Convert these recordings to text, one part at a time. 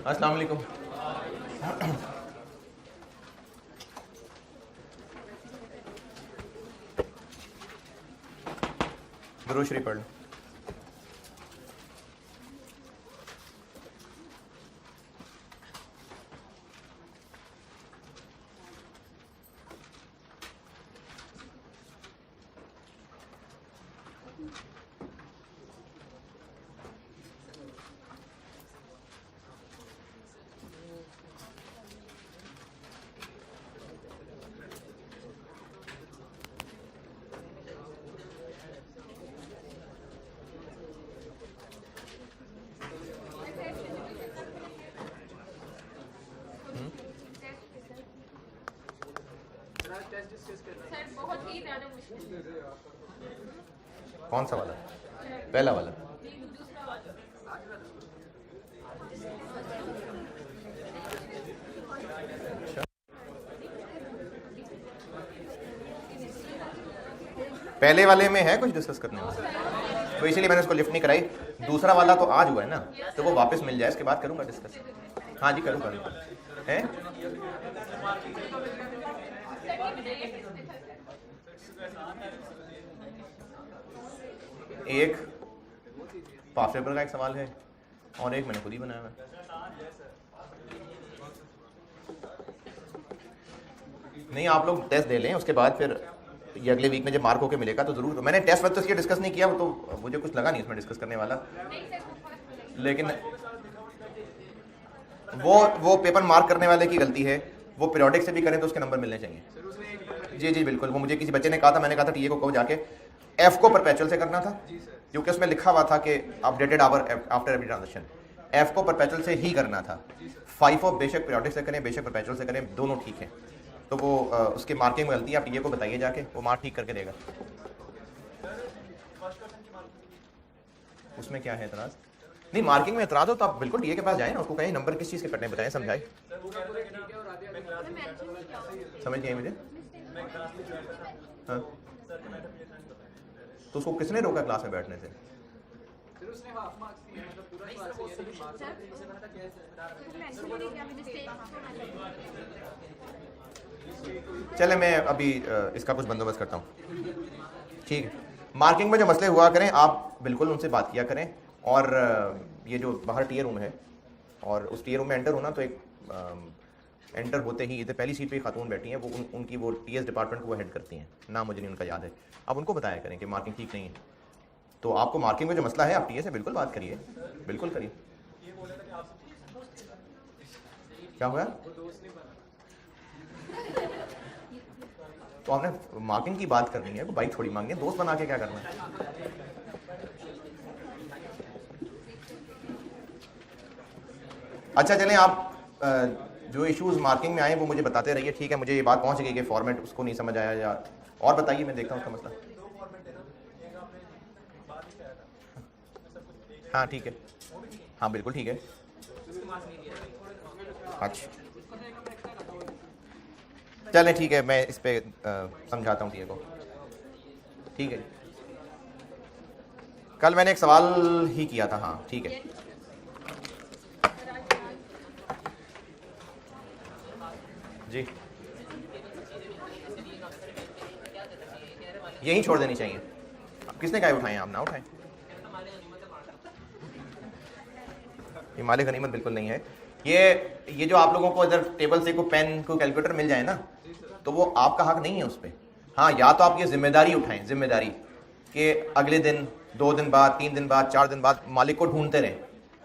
अस्सलाम वालेकुम। दुरूद शरीफ पढ़ लो। कौन सा वाला? पहला वाला। पहले वाले में है कुछ डिस्कस करने वाला, तो इसीलिए मैंने उसको लिफ्ट नहीं कराई। दूसरा वाला तो आज हुआ है ना, तो वो वापस मिल जाए, इसके बाद करूंगा डिस्कस। हाँ जी करूंगा हैं। एक पास पेपर का एक सवाल है और एक मैंने खुद ही बनाया है। नहीं, आप लोग टेस्ट दे लें, उसके बाद फिर ये अगले वीक में जब मार्क होके मिलेगा तो जरूर। मैंने टेस्ट वक्त तो इसके डिस्कस नहीं किया, वो तो मुझे कुछ लगा नहीं उसमें डिस्कस करने वाला, लेकिन वो पेपर मार्क करने वाले की गलती है। वो पीरियोडिक से भी करें तो उसके नंबर मिलने चाहिए। जी जी बिल्कुल, वो मुझे किसी बच्चे ने कहा था, मैंने कहा था टीए को कहो जाके एफ को परपेचुअल से करना था, क्योंकि उसमें लिखा हुआ था कि updated hour after every transaction. F को परपेचुअल से ही करना था। 5 ऑफ बेशक पीरियोडिक से करें बेशक परपेचुअल से करें, दोनों ठीक है। तो वो उसकी मार्किंग में गलती है, आप टीए को बताइए जाके, वो मार्क ठीक करके देगा। उसमें क्या है एतराज? नहीं, मार्किंग में एतराज हो तो आप बिल्कुल टीए के पास जाए ना, उसको कहें नंबर किस चीज़ के कटने बताएं, समझाए। समझ गए मुझे? हाँ, तो उसको किसने रोका क्लास में बैठने से? चले मैं अभी इसका कुछ बंदोबस्त करता हूँ, ठीक है। मार्किंग में जो मसले हुआ करें आप बिल्कुल उनसे बात किया करें, और ये जो बाहर टीयर रूम है और उस टीयर रूम में एंटर होना, तो एक एंटर होते ही इधर पहली सीट पे खातून बैठी हैं, वो उनकी वो टीएस डिपार्टमेंट को वो हेड करती हैं, नाम मुझे नहीं उनका याद है। आप उनको बताया करें कि मार्किंग ठीक नहीं है, तो आपको मार्किंग में जो मसला है आप टीए से बिल्कुल बात करिए, बिल्कुल करिए। क्या हुआ? तो आपने मार्किंग की बात करनी है, वो बाइक थोड़ी मांगे, दोस्त बना के क्या करना है। अच्छा चलें, आप जो इश्यूज मार्किंग में आए वो मुझे बताते रहिए, ठीक है। मुझे ये बात पहुंच गई कि फॉर्मेट उसको नहीं समझ आया, या और बताइए, मैं देखता हूँ उसका मसला। हाँ ठीक है, हाँ बिल्कुल ठीक है। अच्छा चलें ठीक है, मैं इस पे समझाता हूँ टीए को, ठीक है। कल मैंने एक सवाल ही किया था, हाँ ठीक है जी। यही छोड़ देनी चाहिए। किसने कहा उठाएं? आप ना उठाएं, ये मालिक गनीमत बिल्कुल नहीं है। ये जो आप लोगों को इधर टेबल से कोई पेन कोई कैलकुलेटर मिल जाए ना, तो वो आपका हक नहीं है उस पर। हाँ, या तो आप ये जिम्मेदारी उठाएं, जिम्मेदारी कि अगले दिन 2 दिन बाद 3 दिन बाद 4 दिन बाद मालिक को ढूंढते रहें,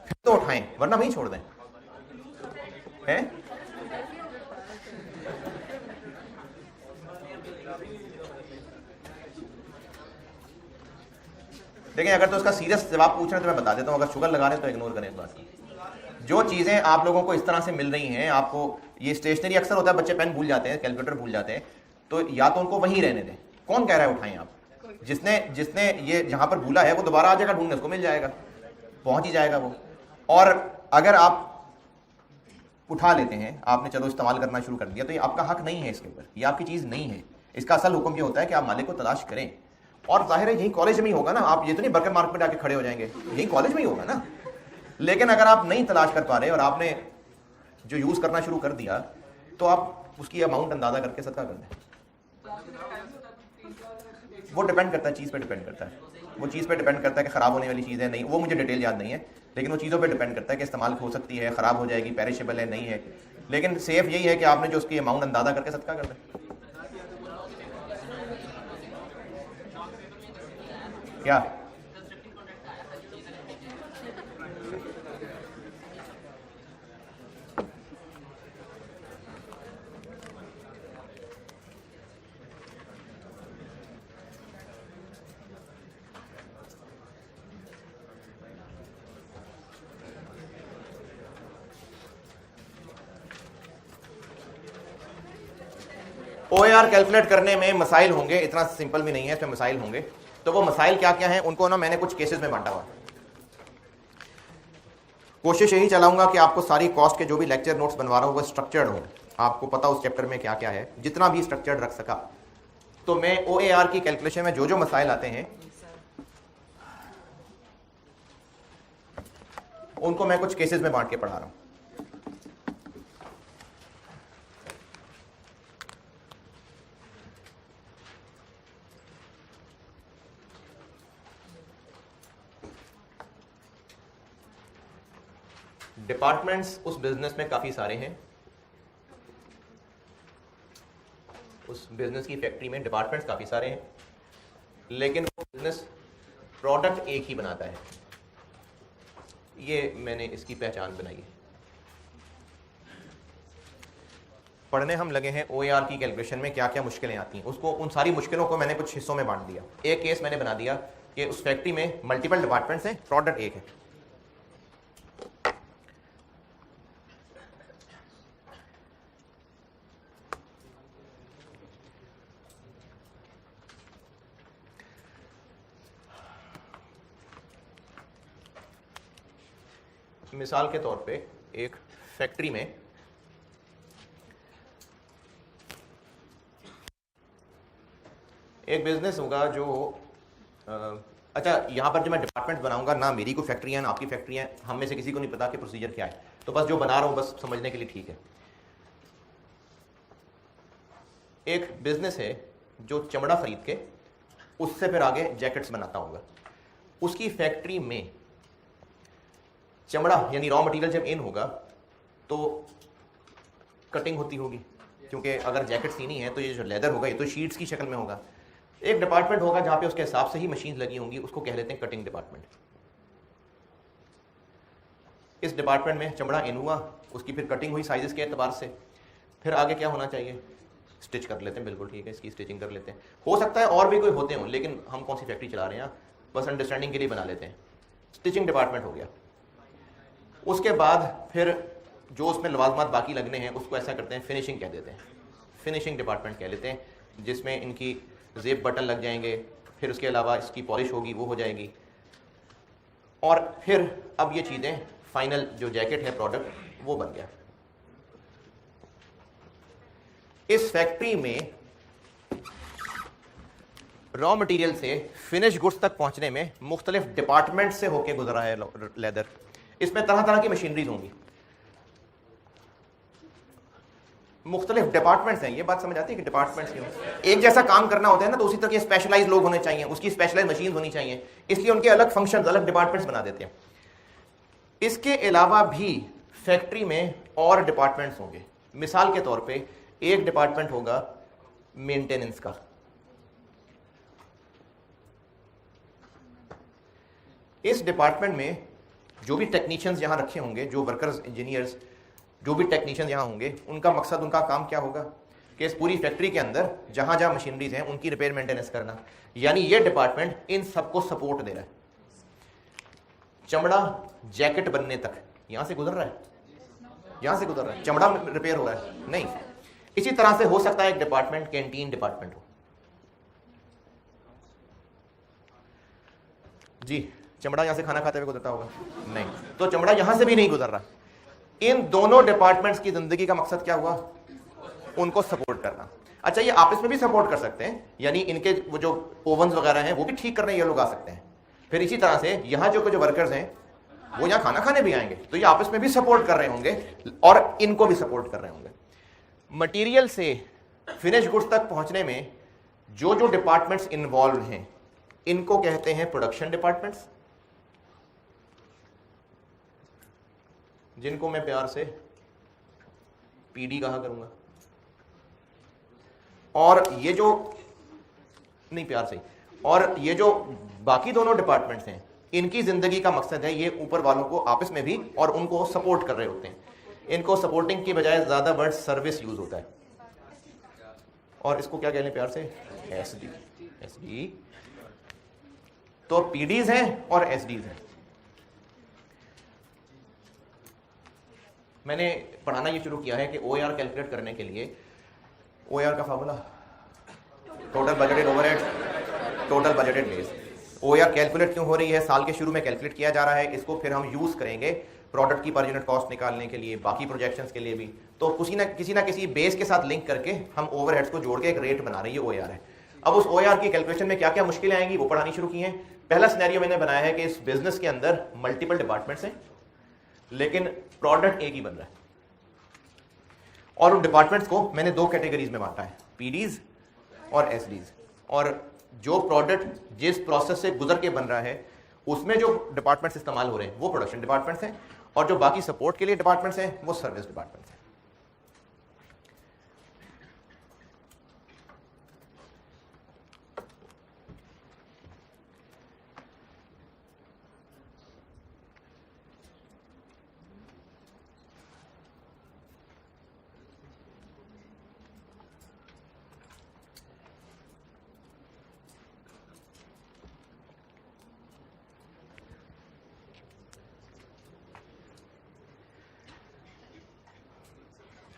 फिर तो उठाएं, वरना वहीं छोड़ दें। हैं? देखिए, अगर तो उसका सीरियस जवाब पूछ रहे हैं तो मैं बता देता हूँ, अगर शुगर लगा रहे हैं तो इग्नोर करें इस बात को। जो चीज़ें आप लोगों को इस तरह से मिल रही हैं, आपको ये स्टेशनरी अक्सर होता है, बच्चे पेन भूल जाते हैं, कैलकुलेटर भूल जाते हैं, तो या तो उनको वहीं रहने दें। कौन कह रहा है उठाएं आप? जिसने ये जहाँ पर भूला है वो दोबारा आ जाएगा ढूंढने, उसको मिल जाएगा, पहुँच ही जाएगा वो। और अगर आप उठा लेते हैं, आपने चलो इस्तेमाल करना शुरू कर दिया, तो ये आपका हक नहीं है इसके ऊपर, ये आपकी चीज़ नहीं है। इसका असल हुक्म ये होता है कि आप मालिक को तलाश करें, और जाहिर है यही कॉलेज में ही होगा ना। आप ये तो नहीं बर्कर मार्क पे जाके खड़े हो जाएंगे, यही कॉलेज में ही होगा ना। लेकिन अगर आप नहीं तलाश कर पा रहे और आपने जो यूज करना शुरू कर दिया तो आप उसकी अमाउंट अंदाजा करके सदका कर दें। वो डिपेंड करता है, चीज़ पे डिपेंड करता है, वो चीज़ पे डिपेंड करता है कि ख़राब होने वाली चीज़ है नहीं, वो मुझे डिटेल याद नहीं है, लेकिन वो चीज़ों पे डिपेंड करता है कि इस्तेमाल हो सकती है, ख़राब हो जाएगी, पेरिशेबल है नहीं है। लेकिन सेफ यही है कि आपने जो उसकी अमाउंट अंदाजा करके सदका कर दें। क्या OAR कैलकुलेट करने में मसाइल होंगे, इतना सिंपल भी नहीं है, इसमें मसाइल होंगे। तो वो मसाइल क्या क्या हैं उनको ना मैंने कुछ केसेस में बांटा हुआ। कोशिश यही चलाऊंगा कि आपको सारी कॉस्ट के जो भी लेक्चर नोट्स बनवा रहा हूँ वो स्ट्रक्चर्ड हो, आपको पता उस चैप्टर में क्या क्या है, जितना भी स्ट्रक्चर्ड रख सका। तो मैं OAR की कैलकुलेशन में जो जो मसाइल आते हैं उनको मैं कुछ केसेस में बांट के पढ़ा रहा हूँ। डिपार्टमेंट्स उस बिजनेस में काफी सारे हैं, उस बिजनेस की फैक्ट्री में डिपार्टमेंट्स काफी सारे हैं, लेकिन वो बिजनेस प्रोडक्ट एक ही बनाता है। ये मैंने इसकी पहचान बनाई है। पढ़ने हम लगे हैं OAR की कैलकुलेशन में क्या क्या मुश्किलें आती हैं, उसको उन सारी मुश्किलों को मैंने कुछ हिस्सों में बांट दिया। एक केस मैंने बना दिया कि उस फैक्ट्री में मल्टीपल डिपार्टमेंट्स हैं, प्रोडक्ट एक है। मिसाल के तौर पे एक फैक्ट्री में एक बिजनेस होगा जो अच्छा, यहां पर जो मैं डिपार्टमेंट बनाऊंगा ना मेरी कोई फैक्ट्री है ना आपकी फैक्ट्री है, हम में से किसी को नहीं पता कि प्रोसीजर क्या है, तो बस जो बना रहा हूं बस समझने के लिए ठीक है। एक बिजनेस है जो चमड़ा खरीद के उससे फिर आगे जैकेट्स बनाता होगा, उसकी फैक्ट्री में चमड़ा यानी रॉ मटेरियल जब इन होगा तो कटिंग होती होगी, क्योंकि अगर जैकेट सीनी है तो ये जो लेदर होगा ये तो शीट्स की शक्ल में होगा। एक डिपार्टमेंट होगा जहां पे उसके हिसाब से ही मशीन लगी होंगी, उसको कह लेते हैं कटिंग डिपार्टमेंट। इस डिपार्टमेंट में चमड़ा इन हुआ, उसकी फिर कटिंग हुई साइजेस के एतबार से, फिर आगे क्या होना चाहिए, स्टिच कर लेते हैं, बिल्कुल ठीक है, इसकी स्टिचिंग कर लेते हैं। हो सकता है और भी कोई होते हों, लेकिन हम कौन सी फैक्ट्री चला रहे हैं बस अंडरस्टैंडिंग के लिए बना लेते हैं। स्टिचिंग डिपार्टमेंट हो गया। उसके बाद फिर जो उसमें लवाजमात बाकी लगने हैं उसको ऐसा करते हैं फिनिशिंग कह देते हैं, फिनिशिंग डिपार्टमेंट कह लेते हैं, जिसमें इनकी जेब बटन लग जाएंगे, फिर उसके अलावा इसकी पॉलिश होगी वो हो जाएगी, और फिर अब ये चीज़ें फाइनल जो जैकेट है प्रोडक्ट वो बन गया। इस फैक्ट्री में रॉ मटेरियल से फिनिश गुड्स तक पहुंचने में मुख्तलिफ डिपार्टमेंट से होके गुजरा है लेदर। इसमें तरह तरह की मशीनरीज होंगी, मुख्तलिफ डिपार्टमेंट्स हैं। ये बात समझ आती है कि डिपार्टमेंट्स क्यों, एक जैसा काम करना होता है ना, तो उसी तरह के स्पेशलाइज लोग होने चाहिए, उसकी स्पेशलाइज मशीन होनी चाहिए, इसलिए उनके अलग फंक्शन अलग डिपार्टमेंट्स बना देते हैं। इसके अलावा भी फैक्ट्री में और डिपार्टमेंट्स होंगे। मिसाल के तौर पे एक डिपार्टमेंट होगा मेंटेनेंस का, इस डिपार्टमेंट में जो भी टेक्नीशियंस यहां रखे होंगे, जो वर्कर्स इंजीनियर्स जो भी टेक्नीशियन यहाँ होंगे, उनका मकसद उनका काम क्या होगा कि इस पूरी फैक्ट्री के अंदर जहां जहां मशीनरीज हैं उनकी रिपेयर मेंटेनेंस करना। यानी ये डिपार्टमेंट इन सबको सपोर्ट दे रहा है। चमड़ा जैकेट बनने तक यहां से गुजर रहा है, यहां से गुजर रहा है, चमड़ा रिपेयर हो रहा है नहीं। इसी तरह से हो सकता है एक डिपार्टमेंट कैंटीन डिपार्टमेंट हो। जी, चमड़ा यहां से खाना खाते हुए गुजरता होगा नहीं, तो चमड़ा यहां से भी नहीं गुजर रहा। इन दोनों डिपार्टमेंट्स की जिंदगी का मकसद क्या हुआ, उनको सपोर्ट करना। अच्छा, ये आपस में भी सपोर्ट कर सकते हैं, यानी इनके वो जो ओवन्स वगैरह हैं वो भी ठीक करने ये लोग आ सकते हैं। फिर इसी तरह से यहाँ जो वर्कर्स हैं वो यहाँ खाना खाने भी आएंगे, तो ये आपस में भी सपोर्ट कर रहे होंगे और इनको भी सपोर्ट कर रहे होंगे। मटेरियल से फिनिश गुड्स तक पहुंचने में जो जो डिपार्टमेंट्स इन्वॉल्व हैं इनको कहते हैं प्रोडक्शन डिपार्टमेंट्स, जिनको मैं प्यार से पीडी कहा करूंगा। और ये जो नहीं प्यार से, और ये जो बाकी दोनों डिपार्टमेंट्स हैं इनकी जिंदगी का मकसद है ये ऊपर वालों को आपस में भी और उनको सपोर्ट कर रहे होते हैं। इनको सपोर्टिंग की बजाय ज्यादा वर्ड सर्विस यूज होता है, और इसको क्या कह लें प्यार से, एसडी। एसडी तो पीडीज हैं और एसडीज हैं। मैंने पढ़ाना ये शुरू किया है कि ओआर कैलकुलेट करने के लिए ओआर का formula total budgeted overhead, total budgeted base. OR calculate क्यों हो रही है, साल के शुरू में कैलकुलेट किया जा रहा है, इसको फिर हम यूज करेंगे प्रोडक्ट की पर यूनिट कॉस्ट निकालने के लिए, बाकी प्रोजेक्शंस के लिए भी। तो किसी ना किसी बेस के साथ लिंक करके हम ओवरहेड्स को जोड़ के एक रेट बना रही है ओआर है। अब उस ओआर की कैलकुलेशन में क्या क्या मुश्किलें आएंगी वो पढ़ानी शुरू की हैं। पहला सिनेरियो मैंने बनाया है कि इस बिजनेस के अंदर मल्टीपल डिपार्टमेंट्स हैं लेकिन प्रोडक्ट एक ही बन रहा है, और उन डिपार्टमेंट्स को मैंने दो कैटेगरीज में बांटा है, पीडीज और एसडीज। और जो प्रोडक्ट जिस प्रोसेस से गुजर के बन रहा है उसमें जो डिपार्टमेंट्स इस्तेमाल हो रहे हैं वो प्रोडक्शन डिपार्टमेंट्स हैं, और जो बाकी सपोर्ट के लिए डिपार्टमेंट्स हैं वो सर्विस डिपार्टमेंट्स हैं।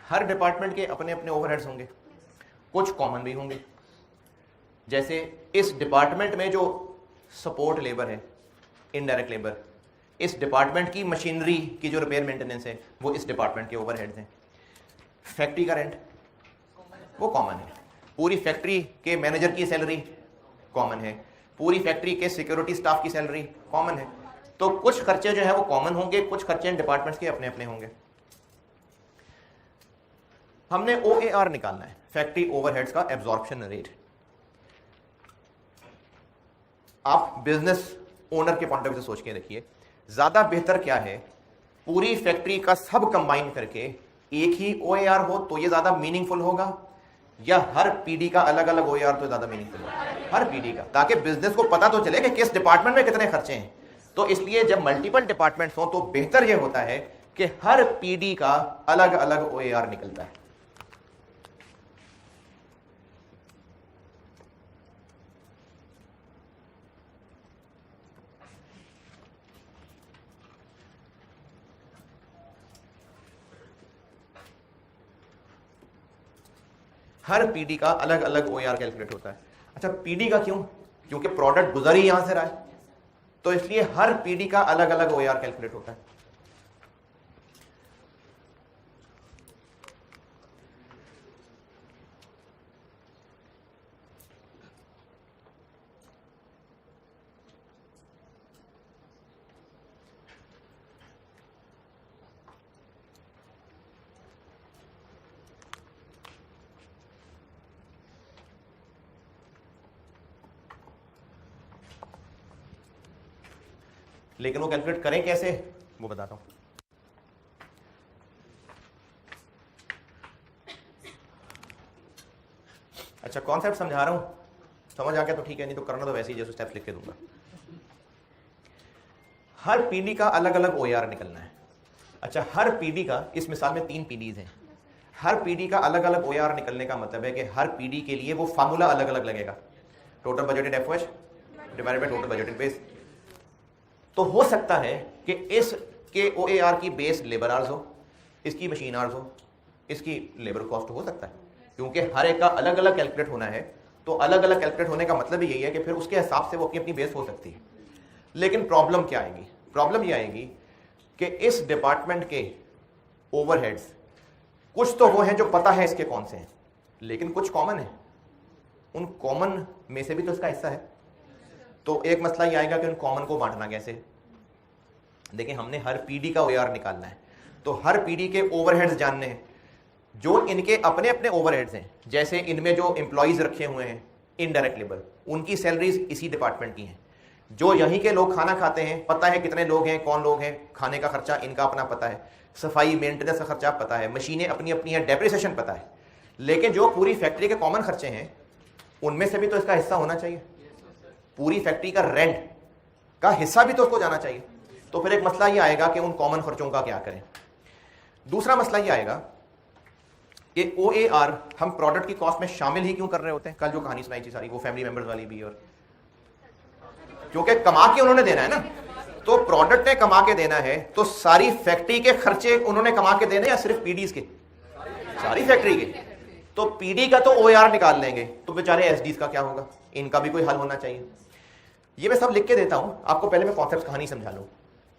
हर डिपार्टमेंट के अपने अपने ओवरहेड्स होंगे, कुछ कॉमन भी होंगे। जैसे इस डिपार्टमेंट में जो सपोर्ट लेबर है, इनडायरेक्ट लेबर, इस डिपार्टमेंट की मशीनरी की जो रिपेयर मेंटेनेंस है वो इस डिपार्टमेंट के ओवरहेड्स हैं। फैक्ट्री का रेंट वो कॉमन है, पूरी फैक्ट्री के मैनेजर की सैलरी कॉमन है, पूरी फैक्ट्री के सिक्योरिटी स्टाफ की सैलरी कॉमन है। तो कुछ खर्चे जो है वो कॉमन होंगे, कुछ खर्चे इन डिपार्टमेंट्स के अपने अपने होंगे। हमने OAR निकालना है, फैक्ट्री ओवरहेड्स का एब्जॉर्प्शन रेट। आप बिजनेस ओनर के पॉइंट ऑफ व्यू से सोच के देखिए, ज्यादा बेहतर क्या है, पूरी फैक्ट्री का सब कंबाइन करके एक ही OAR हो तो ये ज्यादा मीनिंगफुल होगा, या हर पीडी का अलग अलग OAR तो ज्यादा मीनिंगफुल होगा? हर पीडी का, ताकि बिजनेस को पता तो चले कि किस डिपार्टमेंट में कितने खर्चे हैं। तो इसलिए जब मल्टीपल डिपार्टमेंट्स हो तो बेहतर यह होता है कि हर पीडी का अलग अलग OAR निकलता है। हर पीडी का अलग अलग OAR कैलकुलेट होता है। अच्छा, पीडी का क्यों? क्योंकि प्रोडक्ट गुजर ही यहां से रहा है, तो इसलिए हर पीडी का अलग अलग OAR कैलकुलेट होता है। लेकिन वो कैलकुलेट करें कैसे वो बताता हूं। अच्छा, कॉन्सेप्ट समझा रहा हूं, समझ आ गया तो ठीक है, नहीं तो करना तो वैसे ही जैसे स्टेप्स लिख के दूंगा। हर पीडी का अलग अलग OAR निकलना है। अच्छा, हर पीडी का, इस मिसाल में 3 पीडीज हैं, हर पीडी का अलग अलग OAR निकलने का मतलब है कि हर पीडी के लिए वो फार्मूला अलग अलग लगेगा, total budgeted FOH divided by total budgeted base. तो हो सकता है कि इसके OAR की बेस लेबर आवर्स हो, इसकी मशीन आवर्स हो, इसकी लेबर कॉस्ट हो सकता है, क्योंकि हर एक का अलग अलग कैलकुलेट होना है। तो अलग अलग कैलकुलेट होने का मतलब यही है कि फिर उसके हिसाब से वो अपनी अपनी बेस हो सकती है। लेकिन प्रॉब्लम क्या आएगी? प्रॉब्लम ये आएगी कि इस डिपार्टमेंट के ओवरहेड्स कुछ तो वो हैं जो पता है इसके कौन से हैं, लेकिन कुछ कॉमन है, उन कॉमन में से भी तो इसका हिस्सा है। तो एक मसला ये आएगा कि उन कॉमन को बांटना कैसे। देखिए हमने हर पीडी का ओआर निकालना है, तो हर पीडी के ओवरहेड्स जानने हैं, जो इनके अपने अपने ओवरहेड्स हैं। जैसे इनमें जो एम्प्लॉयज रखे हुए हैं इनडायरेक्ट लेबर, उनकी सैलरीज इसी डिपार्टमेंट की हैं। जो यहीं के लोग खाना खाते हैं, पता है कितने लोग हैं, कौन लोग हैं, खाने का खर्चा इनका अपना पता है, सफाई मेंटेनेंस का खर्चा पता है, मशीनें अपनी अपनी हैं, डेप्रिसिएशन पता है। लेकिन जो पूरी फैक्ट्री के कॉमन खर्चे हैं उनमें से भी तो इसका हिस्सा होना चाहिए। पूरी फैक्ट्री का रेंट का हिस्सा भी तो उसको जाना चाहिए। तो फिर एक मसला ये आएगा कि उन कॉमन खर्चों का क्या करें। दूसरा मसला ये आएगा कि OAR हम प्रोडक्ट की कॉस्ट में शामिल ही क्यों कर रहे होते हैं। कल जो कहानी सुनाई थी सारी वो फैमिली मेंबर्स वाली भी, और क्योंकि कमा के उन्होंने देना है ना, तो प्रोडक्ट ने कमा के देना है, तो सारी फैक्ट्री के खर्चे उन्होंने कमा के देने या सिर्फ पीडीज के, सारी फैक्ट्री के। तो पीडी का तो OAR निकाल लेंगे, तो बेचारे एसडीज का क्या होगा, इनका भी कोई हल होना चाहिए। ये मैं सब लिख के देता हूं आपको, पहले मैं कॉन्सेप्ट कहानी समझा लूं,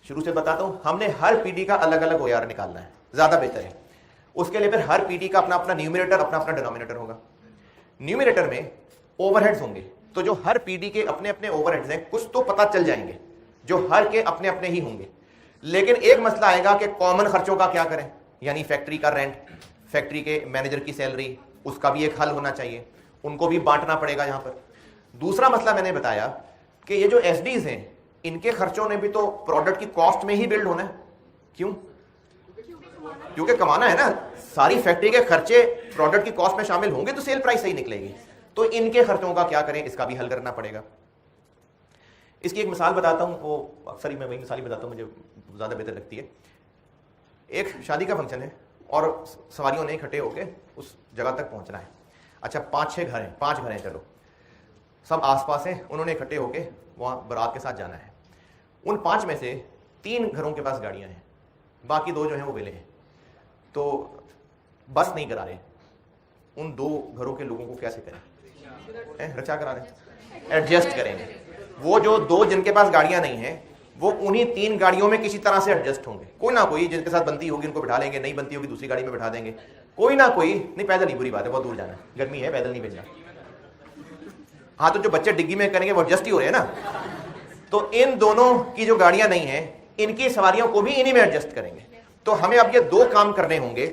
शुरू से बताता हूं। हमने हर पीडी का अलग अलग OAR निकालना है, ज्यादा बेहतर है। उसके लिए फिर हर पीडी का अपना अपना न्यूमरेटर, अपना अपना डिनोमिनेटर होगा। न्यूमरेटर में ओवरहेड्स होंगे, तो जो हर पीडी के अपने अपने ओवरहेड्स हैं कुछ तो पता चल जाएंगे, जो हर के अपने अपने ही होंगे। लेकिन एक मसला आएगा कि कॉमन खर्चों का क्या करें, यानी फैक्ट्री का रेंट, फैक्ट्री के मैनेजर की सैलरी, उसका भी एक हल होना चाहिए, उनको भी बांटना पड़ेगा यहां पर। दूसरा मसला मैंने बताया कि ये जो एसडीज हैं इनके खर्चों ने भी तो प्रोडक्ट की कॉस्ट में ही बिल्ड होना है। क्यों? क्योंकि कमाना है ना, सारी फैक्ट्री के खर्चे प्रोडक्ट की कॉस्ट में शामिल होंगे तो सेल प्राइस सही निकलेगी। तो इनके खर्चों का क्या करें, इसका भी हल करना पड़ेगा। इसकी एक मिसाल बताता हूं, वो अक्सर ही मैं वही मिसाल ही बताता हूं, मुझे ज्यादा बेहतर लगती है। एक शादी का फंक्शन है और सवारियों ने इकट्ठे होकर उस जगह तक पहुंचना है। अच्छा 5-6 घर हैं, 5 घर हैं, चलो सब आसपास हैं, उन्होंने इकट्ठे होकर वहां बारात के साथ जाना है। उन 5 में से 3 घरों के पास गाड़ियां हैं, बाकी 2 जो हैं वो वेले हैं। तो बस नहीं करा रहे, उन 2 घरों के लोगों को कैसे करें, रक्षा करा रहे, एडजस्ट करेंगे। वो जो 2 जिनके पास गाड़ियां नहीं हैं वो उन्हीं 3 गाड़ियों में किसी तरह से एडजस्ट होंगे। कोई ना कोई जिनके साथ बनती होगी उनको बिठा लेंगे, नहीं बनती होगी दूसरी गाड़ी में बिठा देंगे, कोई ना कोई। नहीं पैदल नहीं, बुरी बात है, बहुत दूर जाना है, गर्मी है, पैदल नहीं भेजना। हाँ तो जो बच्चे डिग्गी में करेंगे वो एडजस्ट ही हो रहे हैं ना। तो इन दोनों की जो गाड़ियां नहीं है इनकी सवारियों को भी इन्हीं में एडजस्ट करेंगे। तो हमें अब ये 2 काम करने होंगे।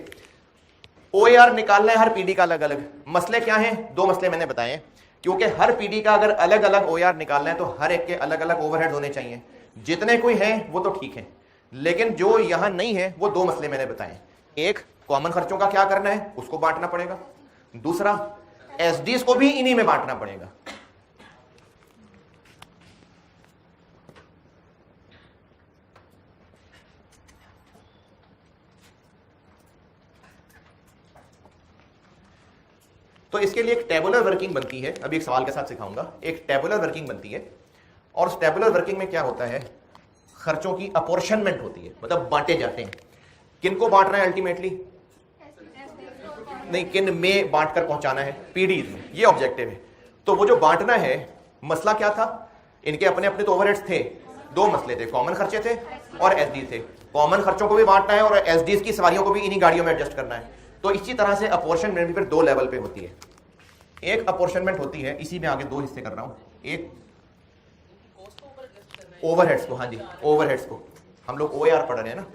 OAR निकालना है हर पीडी का अलग अलग। मसले क्या हैं? 2 मसले मैंने बताए हैं, क्योंकि हर पीडी का अगर अलग अलग OAR निकालना है तो हर एक के अलग अलग ओवरहेड होने चाहिए। जितने कोई हैं वो तो ठीक है, लेकिन जो यहां नहीं है वो 2 मसले मैंने बताए। एक, कॉमन खर्चों का क्या करना है, उसको बांटना पड़ेगा। दूसरा, एसडीज को भी इन्हीं में बांटना पड़ेगा। तो इसके लिए एक टेबुलर वर्किंग बनती है, अभी एक सवाल के साथ सिखाऊंगा। एक टेबुलर वर्किंग बनती है, और उस टेबुलर वर्किंग में क्या होता है, खर्चों की अपॉर्शनमेंट होती है, मतलब बांटे जाते हैं। किनको बांट रहे हैं अल्टीमेटली, नहीं किन में बांट कर पहुंचाना है, पीडी में, ये ऑब्जेक्टिव है। तो वो जो बांटना है, मसला क्या था, इनके अपने अपने तो ओवरहेड्स थे। 2 मसले थे, कॉमन खर्चे थे और एसडी थे। कॉमन खर्चों को भी बांटना है और एसडीज की सवारियों को भी इन्हीं गाड़ियों में एडजस्ट करना है। तो इसी तरह से अपॉर्शनमेंट भी फिर 2 लेवल पे होती है। एक अपॉर्शनमेंट होती है, इसी में आगे 2 हिस्से कर रहा हूं। एक ओवरहेड्स को, हाँ जी ओवरहेड्स को, हम लोग OAR पढ़ रहे हैं ना,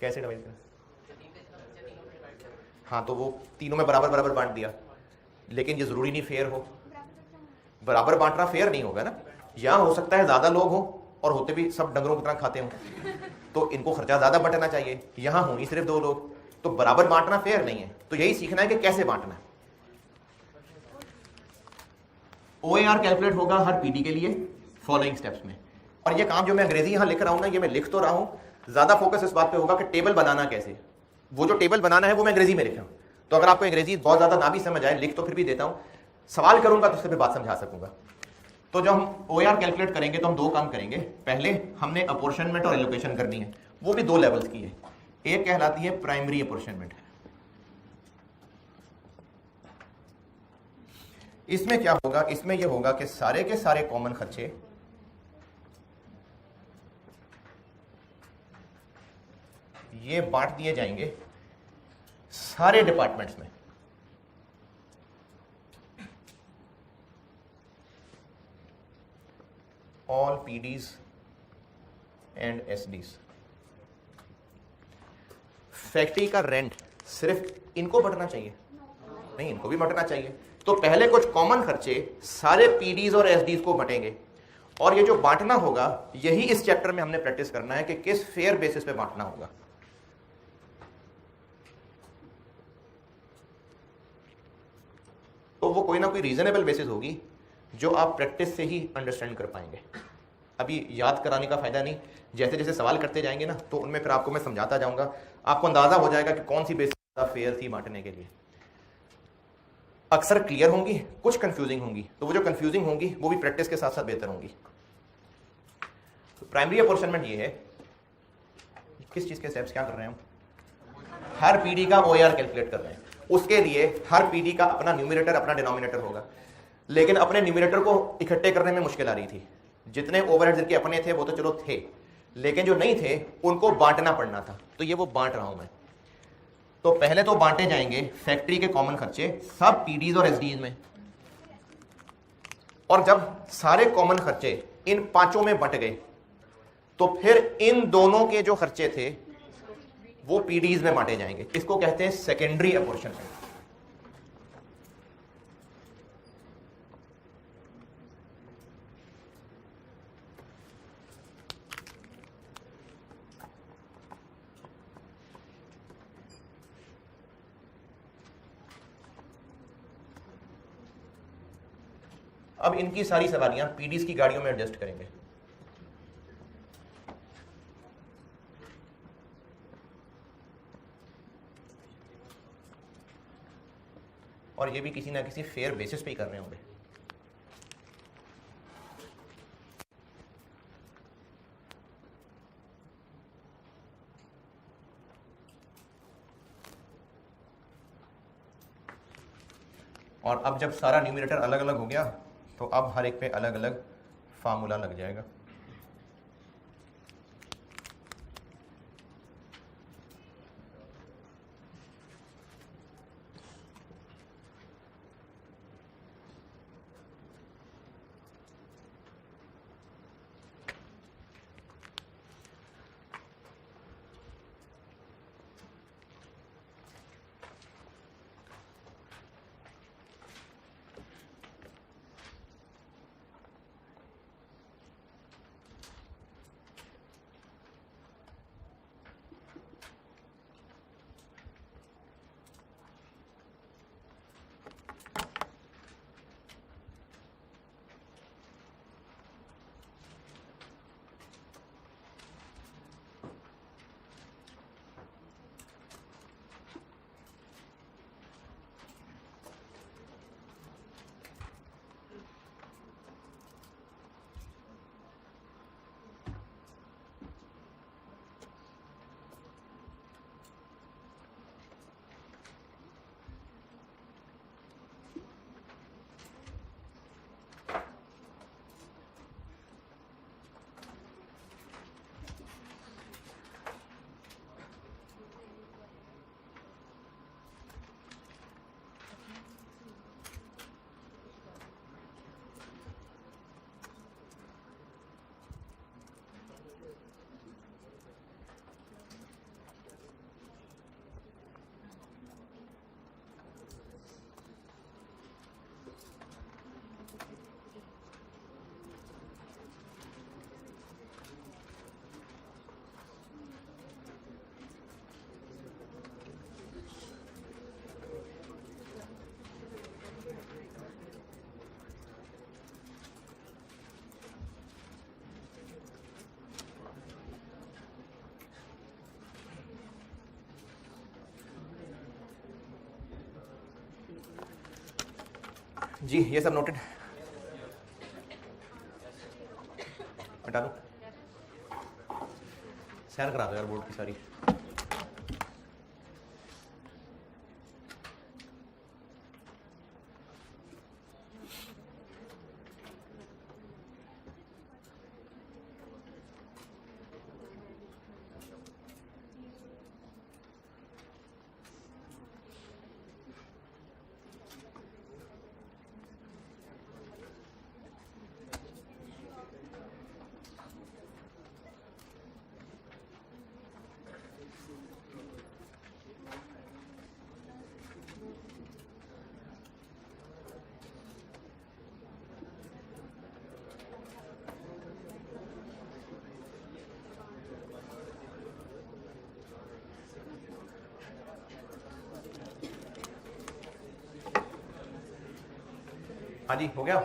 कैसे डिवाइड करें। हाँ तो वो तीनों में बराबर बराबर बांट दिया, लेकिन ये जरूरी नहीं फेयर हो। बराबर बांटना फेयर नहीं होगा ना। यहां हो सकता है ज्यादा लोग हो और होते भी सब डंगरों की तरह खाते हो, तो इनको खर्चा ज्यादा बंटना चाहिए। यहां होंगी सिर्फ 2 लोग, तो बराबर बांटना फेयर नहीं है। तो यही सीखना है कि कैसे बांटना है। OAR कैलकुलेट होगा हर पीडी के लिए फॉलोइंग स्टेप्स में। और ये काम जो मैं अंग्रेजी यहां लिख रहा हूं ना, ये मैं लिख तो रहा हूं, ज्यादा फोकस इस बात पे होगा कि टेबल बनाना कैसे। वो जो टेबल बनाना है वो मैं अंग्रेजी में लिख रहा हूं, तो अगर आपको अंग्रेजी बहुत ज्यादा ना भी समझ आए, लिख तो फिर भी देता हूं, सवाल करूंगा तो उससे फिर बात समझा सकूंगा। तो जब हम OAR कैलकुलेट करेंगे तो हम 2 काम करेंगे। पहले हमने अपॉर्शनमेंट और एलोकेशन करनी है, वो भी 2 लेवल्स की है। एक कहलाती है प्राइमरी अपॉर्शनमेंट। इसमें क्या होगा, इसमें यह होगा कि सारे के सारे कॉमन खर्चे ये बांट दिए जाएंगे सारे डिपार्टमेंट्स में। All PDs and SDs. Factory का रेंट सिर्फ इनको बंटना चाहिए? नहीं, इनको भी बंटना चाहिए। तो पहले कुछ कॉमन खर्चे सारे पीडीज और एसडीज को बंटेंगे, और ये जो बांटना होगा यही इस चैप्टर में हमने प्रैक्टिस करना है कि किस फेयर बेसिस पे बांटना होगा। तो वो कोई ना कोई रीजनेबल बेसिस होगी जो आप प्रैक्टिस से ही अंडरस्टैंड कर पाएंगे। अभी याद कराने का फायदा नहीं, जैसे जैसे सवाल करते जाएंगे ना तो उनमें फिर आपको मैं समझाता जाऊंगा, आपको अंदाजा हो जाएगा कि कौन सी बेसिस फेयर थी बांटने के लिए। अक्सर क्लियर होंगी, कुछ कंफ्यूजिंग होंगी, तो वो जो कंफ्यूजिंग होंगी वो भी प्रैक्टिस के साथ साथ बेहतर होंगी। तो प्राइमरी अपॉर्चनमेंट ये है, किस चीज के स्टेप्स क्या कर रहे हैं हम? हर पीडी का ओआर कैलकुलेट कर रहे हैं। उसके लिए हर पीडी का अपना न्यूमरेटर अपना डिनोमिनेटर होगा, लेकिन अपने न्यूमरेटर को इकट्ठे करने में मुश्किल आ रही थी। जितने ओवरहेड्स जिनके अपने थे वो तो चलो थे, लेकिन जो नहीं थे उनको बांटना पड़ना था, तो ये वो बांट रहा हूं मैं। तो पहले तो बांटे जाएंगे फैक्ट्री के कॉमन खर्चे सब पीडीज और एसडीज में, और जब सारे कॉमन खर्चे इन पांचों में बंट गए तो फिर इन दोनों के जो खर्चे थे वो पीडीज में बांटे जाएंगे। इसको कहते हैं सेकेंडरी अपॉर्चनमेंट। अब इनकी सारी सवारियां पीडीज की गाड़ियों में एडजस्ट करेंगे। और ये भी किसी ना किसी फेयर बेसिस पे ही कर रहे होंगे। और अब जब सारा न्यूमरेटर अलग अलग हो गया तो अब हर एक पे अलग अलग फार्मूला लग जाएगा। जी ये सब नोटेड, हटा दो, सैर करा दो यार बोर्ड की सारी। हाँ जी, हो गया।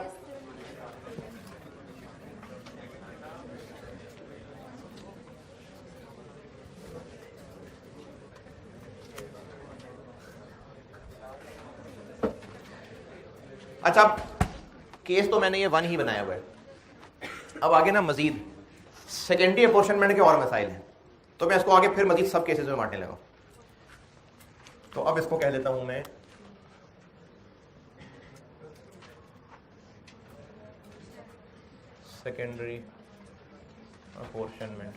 अच्छा, केस तो मैंने ये 1 ही बनाया हुआ है। अब आगे ना मजीद सेकेंडरी अपोर्शनमेंट के और मसाइल हैं, तो मैं इसको आगे फिर मजीद सब केसेस में बांटने लगा। तो अब इसको कह देता हूं मैं secondary apportionment.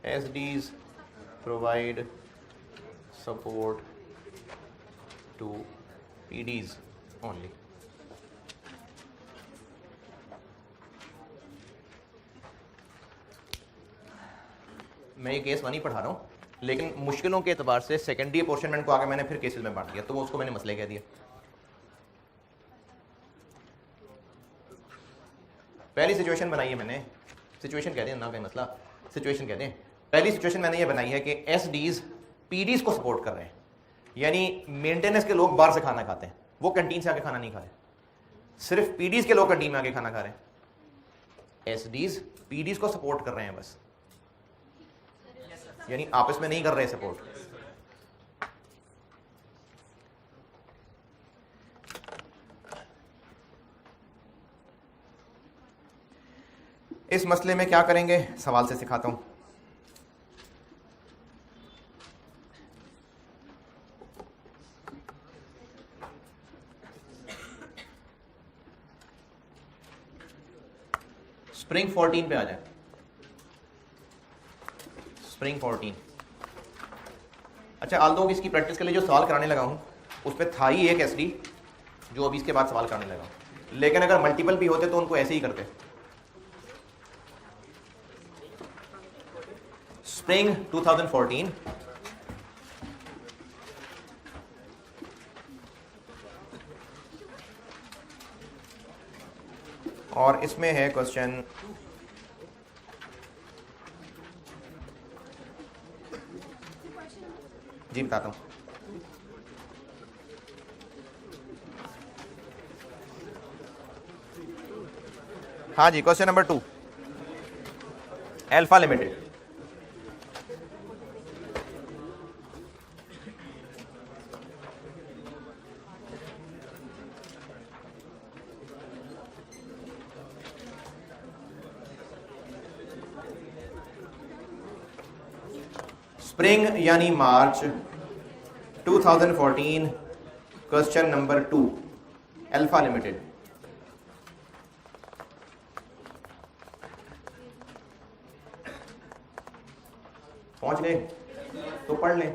SDs provide support to PDs only. मैं ये केस 1 ही पढ़ा रहा हूँ, लेकिन मुश्किलों के एतबार से सेकेंडरी अपोर्शनमेंट को आगे मैंने फिर केसेस में बांट दिया, तो वो उसको मैंने मसले कह दिया। पहली सिचुएशन बनाई है मैंने, सिचुएशन कहते हैं ना, कोई मसला, सिचुएशन कहते हैं। पहली सिचुएशन मैंने ये बनाई है कि एसडीज पीडीज को सपोर्ट कर रहे हैं, यानी मेंटेनेंस के लोग बाहर से खाना खाते हैं, वो कैंटीन से आके खाना नहीं खा रहे, सिर्फ पीडीज के लोग कैंटीन में आके खाना खा रहे हैं। एसडीज पीडीज को सपोर्ट कर रहे हैं बस, यानी आपस में नहीं कर रहे सपोर्ट। इस मसले में क्या करेंगे, सवाल से सिखाता हूं। स्प्रिंग 14 पे आ जाए। स्प्रिंग 14। अच्छा, आल दो इसकी प्रैक्टिस के लिए जो सवाल कराने लगा हूं उस पर था ही एक एसडी जो अभी इसके बाद सवाल कराने लगा हूं, लेकिन अगर मल्टीपल भी होते तो उनको ऐसे ही करते। स्प्रिंग 2014, और इसमें है क्वेश्चन जी, बताता हूं। हाँ जी, question number 2, alpha limited. Spring यानी मार्च 2014, क्वेश्चन नंबर 2, अल्फा लिमिटेड। पहुंच गए तो पढ़ लें।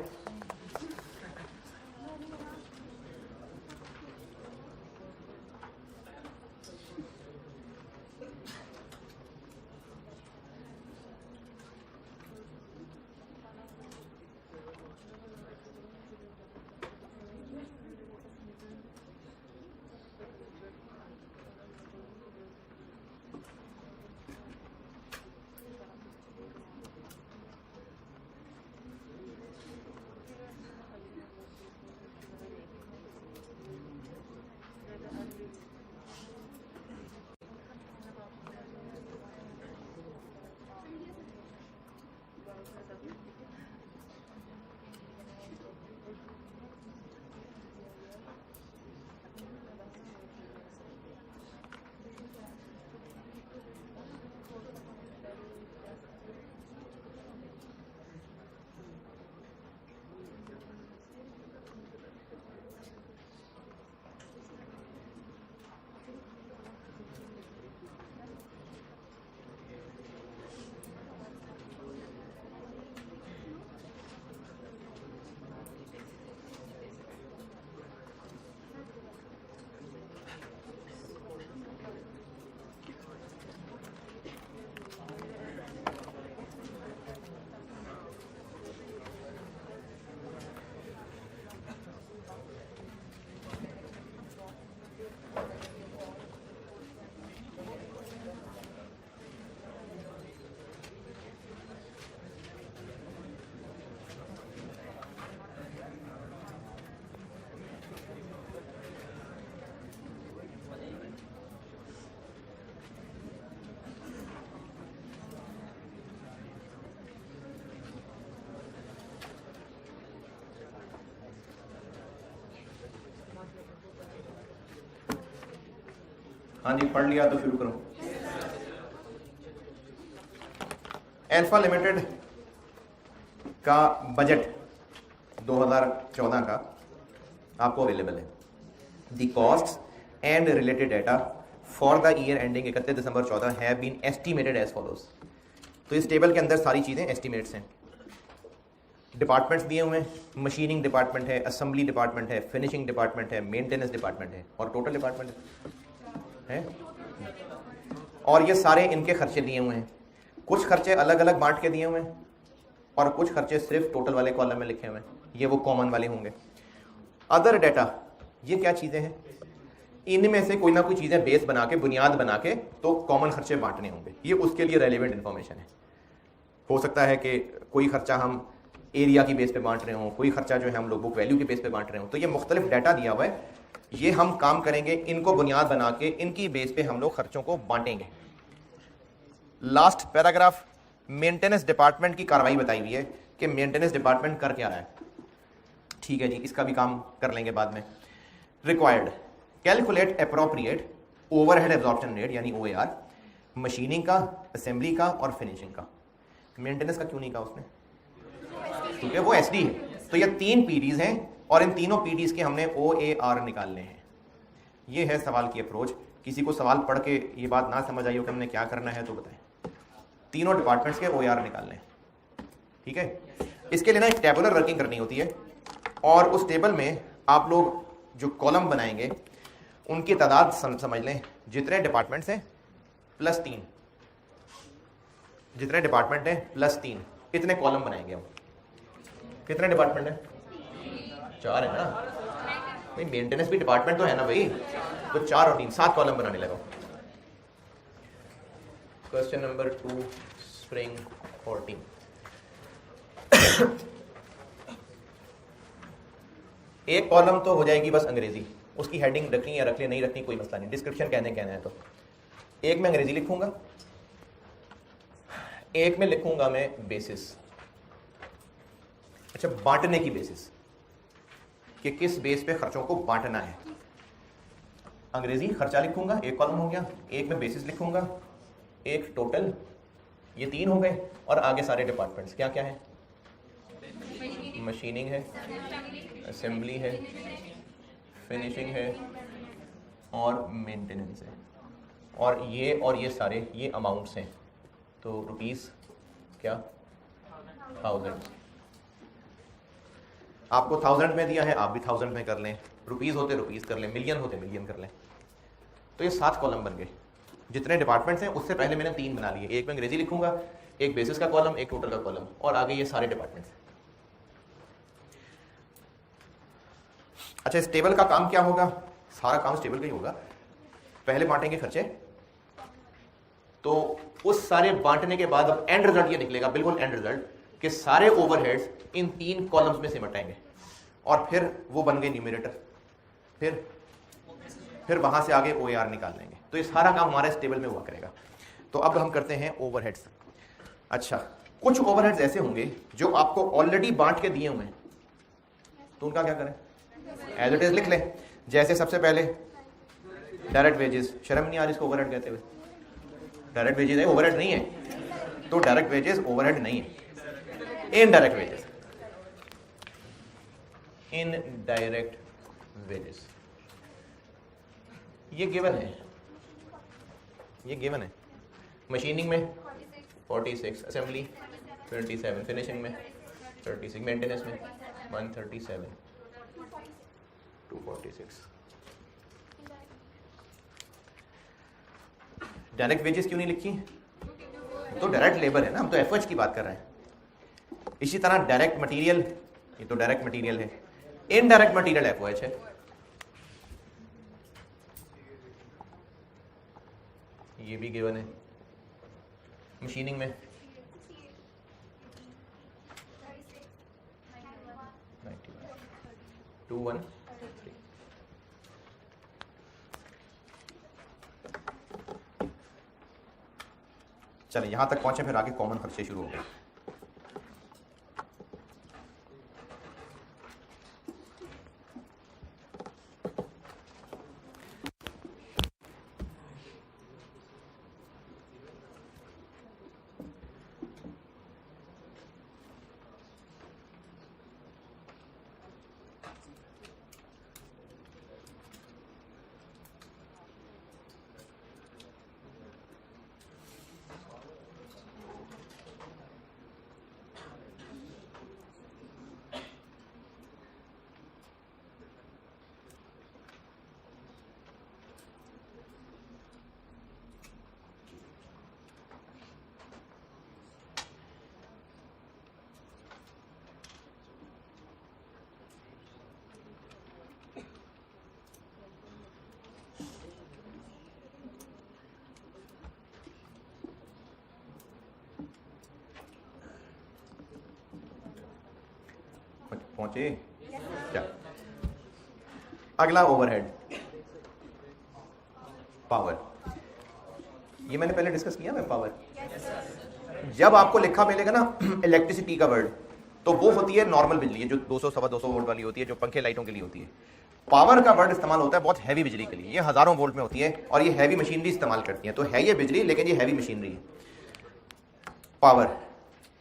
हाँ जी, पढ़ लिया तो शुरू करो। अल्फा लिमिटेड का बजट 2014 का आपको अवेलेबल है। The cost and related data for the year ending 31 December 14 have been estimated as follows. तो इस टेबल के अंदर सारी चीज़ें एस्टिमेट्स हैं। डिपार्टमेंट्स दिए हुए हैं, मशीनिंग डिपार्टमेंट है, असेंबली डिपार्टमेंट है, फिनिशिंग डिपार्टमेंट है, मेंटेनेंस डिपार्टमेंट है और टोटल डिपार्टमेंट है। और ये सारे इनके खर्चे दिए हुए हैं। कुछ खर्चे अलग अलग बांट के दिए हुए हैं और कुछ खर्चे सिर्फ टोटल वाले कॉलम में लिखे हुए हैं, ये वो कॉमन वाले होंगे। अदर डाटा, ये क्या चीज़ें हैं? इनमें से कोई ना कोई चीज़ें बेस बना के, बुनियाद बना के तो कॉमन खर्चे बांटने होंगे। ये उसके लिए रेलिवेंट इन्फॉर्मेशन है। हो सकता है कि कोई खर्चा हम एरिया की बेस पे बांट रहे हों, कोई खर्चा जो है हम लोग बुक वैल्यू की बेस पे बांट रहे हों। तो ये मुख्तलिफ डाटा दिया हुआ है, ये हम काम करेंगे, इनको बुनियाद बना के इनकी बेस पे हम लोग खर्चों को बांटेंगे। लास्ट पैराग्राफ मेंटेनेंस डिपार्टमेंट की कार्रवाई बताई हुई है कि मेंटेनेंस डिपार्टमेंट कर क्या रहा है। ठीक है जी, इसका भी काम कर लेंगे बाद में। Required calculate appropriate overhead absorption rate यानी OAR, मशीनिंग का, असेंबली का और फिनिशिंग का। मेंटेनेंस का क्यों नहीं कहा उसने? क्योंकि वो SD है। तो ये 3 PDs हैं और इन तीनों PDs के हमने OAR निकालने हैं। ये है सवाल की अप्रोच। किसी को सवाल पढ़ के ये बात ना समझ आई हो कि हमने क्या करना है तो बताएं। तीनों डिपार्टमेंट्स के OAR निकालने हैं, ठीक है। इसके लिए ना एक टेबुलर वर्किंग करनी होती है और उस टेबल में आप लोग जो कॉलम बनाएंगे उनकी तादाद समझ लें। जितने डिपार्टमेंट्स हैं +3, जितने डिपार्टमेंट हैं +3, इतने कॉलम बनाएंगे हम। कितने डिपार्टमेंट हैं? 4 है ना भाई, मेंटेनेंस भी डिपार्टमेंट तो है ना भाई। तो 4 और 3 7 कॉलम बनाने लगा। Question number 2 spring 14। एक कॉलम तो हो जाएगी बस अंग्रेजी, उसकी हेडिंग रखनी या रख ले, नहीं रखनी कोई मसला नहीं, डिस्क्रिप्शन कहना है। तो एक में अंग्रेजी लिखूंगा, एक में लिखूंगा मैं बेसिस। अच्छा, बांटने की बेसिस कि किस बेस पे खर्चों को बांटना है। अंग्रेजी खर्चा लिखूंगा, एक कॉलम हो गया, एक में बेसिस लिखूंगा, एक टोटल, ये 3 हो गए और आगे सारे डिपार्टमेंट्स क्या क्या है? मशीनिंग है, असेंबली है, फिनिशिंग है और मेंटेनेंस है। और ये सारे ये अमाउंट्स हैं। तो रुपीस क्या 1000, आपको 1000 में दिया है, आप भी 1000 में कर लें। रुपीस होते रुपीस कर लें, मिलियन होते मिलियन कर लें। तो ये 7 कॉलम बन गए। जितने डिपार्टमेंट्स हैं उससे पहले मैंने 3 बना लिए। एक में अंग्रेजी लिखूंगा, एक बेसिस का कॉलम, एक टोटल का कॉलम और आगे ये सारे डिपार्टमेंट्स। अच्छा, इस टेबल का काम क्या होगा? सारा काम इस टेबल का ही होगा। पहले बांटेंगे खर्चे, तो उस सारे बांटने के बाद अब एंड रिजल्ट ये निकलेगा, बिल्कुल एंड रिजल्ट, कि सारे ओवरहेड्स इन 3 कॉलम्स में सिमटाएंगे और फिर वो बन गए न्यूमरेटर। फिर वहां से आगे OAR निकाल लेंगे। तो ये सारा काम हमारे इस टेबल में हुआ करेगा। तो अब हम करते हैं ओवरहेड्स। अच्छा, कुछ ओवरहेड्स ऐसे होंगे जो आपको ऑलरेडी बांट के दिए हुए हैं, तो उनका क्या करें? एज इट इज लिख लें। जैसे सबसे पहले डायरेक्ट वेजेस, शर्म नहीं आ रही इसको ओवरहेड कहते हुए? डायरेक्ट वेजेस है, ओवरहेड नहीं है। तो डायरेक्ट वेजेस ओवरहेड नहीं है। इनडायरेक्ट वेजेस, इनडायरेक्ट वेजेस ये गिवन है, ये गिवन है। मशीनिंग में 46, असेंबली 27, फिनिशिंग में 36, मेंटेनेंस में 137, 246। डायरेक्ट वेजेस क्यों नहीं लिखी? तो डायरेक्ट लेबर है ना, हम तो एफर्ट्स की बात कर रहे हैं। इसी तरह डायरेक्ट मटेरियल, ये तो डायरेक्ट मटेरियल है। इनडायरेक्ट मटेरियल FOH है। ये भी गिवन है। मशीनिंग में 213। चलिए यहां तक पहुंचे, फिर आगे कॉमन खर्चे शुरू हो गए। पहुंचे क्या? अगला ओवरहेड पावर, ये मैंने पहले डिस्कस किया है पावर। जब आपको लिखा मिलेगा ना इलेक्ट्रिसिटी का वर्ड, तो वो होती है नॉर्मल बिजली, जो 200 सवा 200 वोल्ट वाली होती है, जो पंखे लाइटों के लिए होती है। पावर का वर्ड इस्तेमाल होता है बहुत हैवी बिजली के लिए, ये हजारों वोल्ट में होती है और ये हैवी मशीनरी इस्तेमाल करती है। तो है ये बिजली, लेकिन ये हैवी मशीनरी है पावर।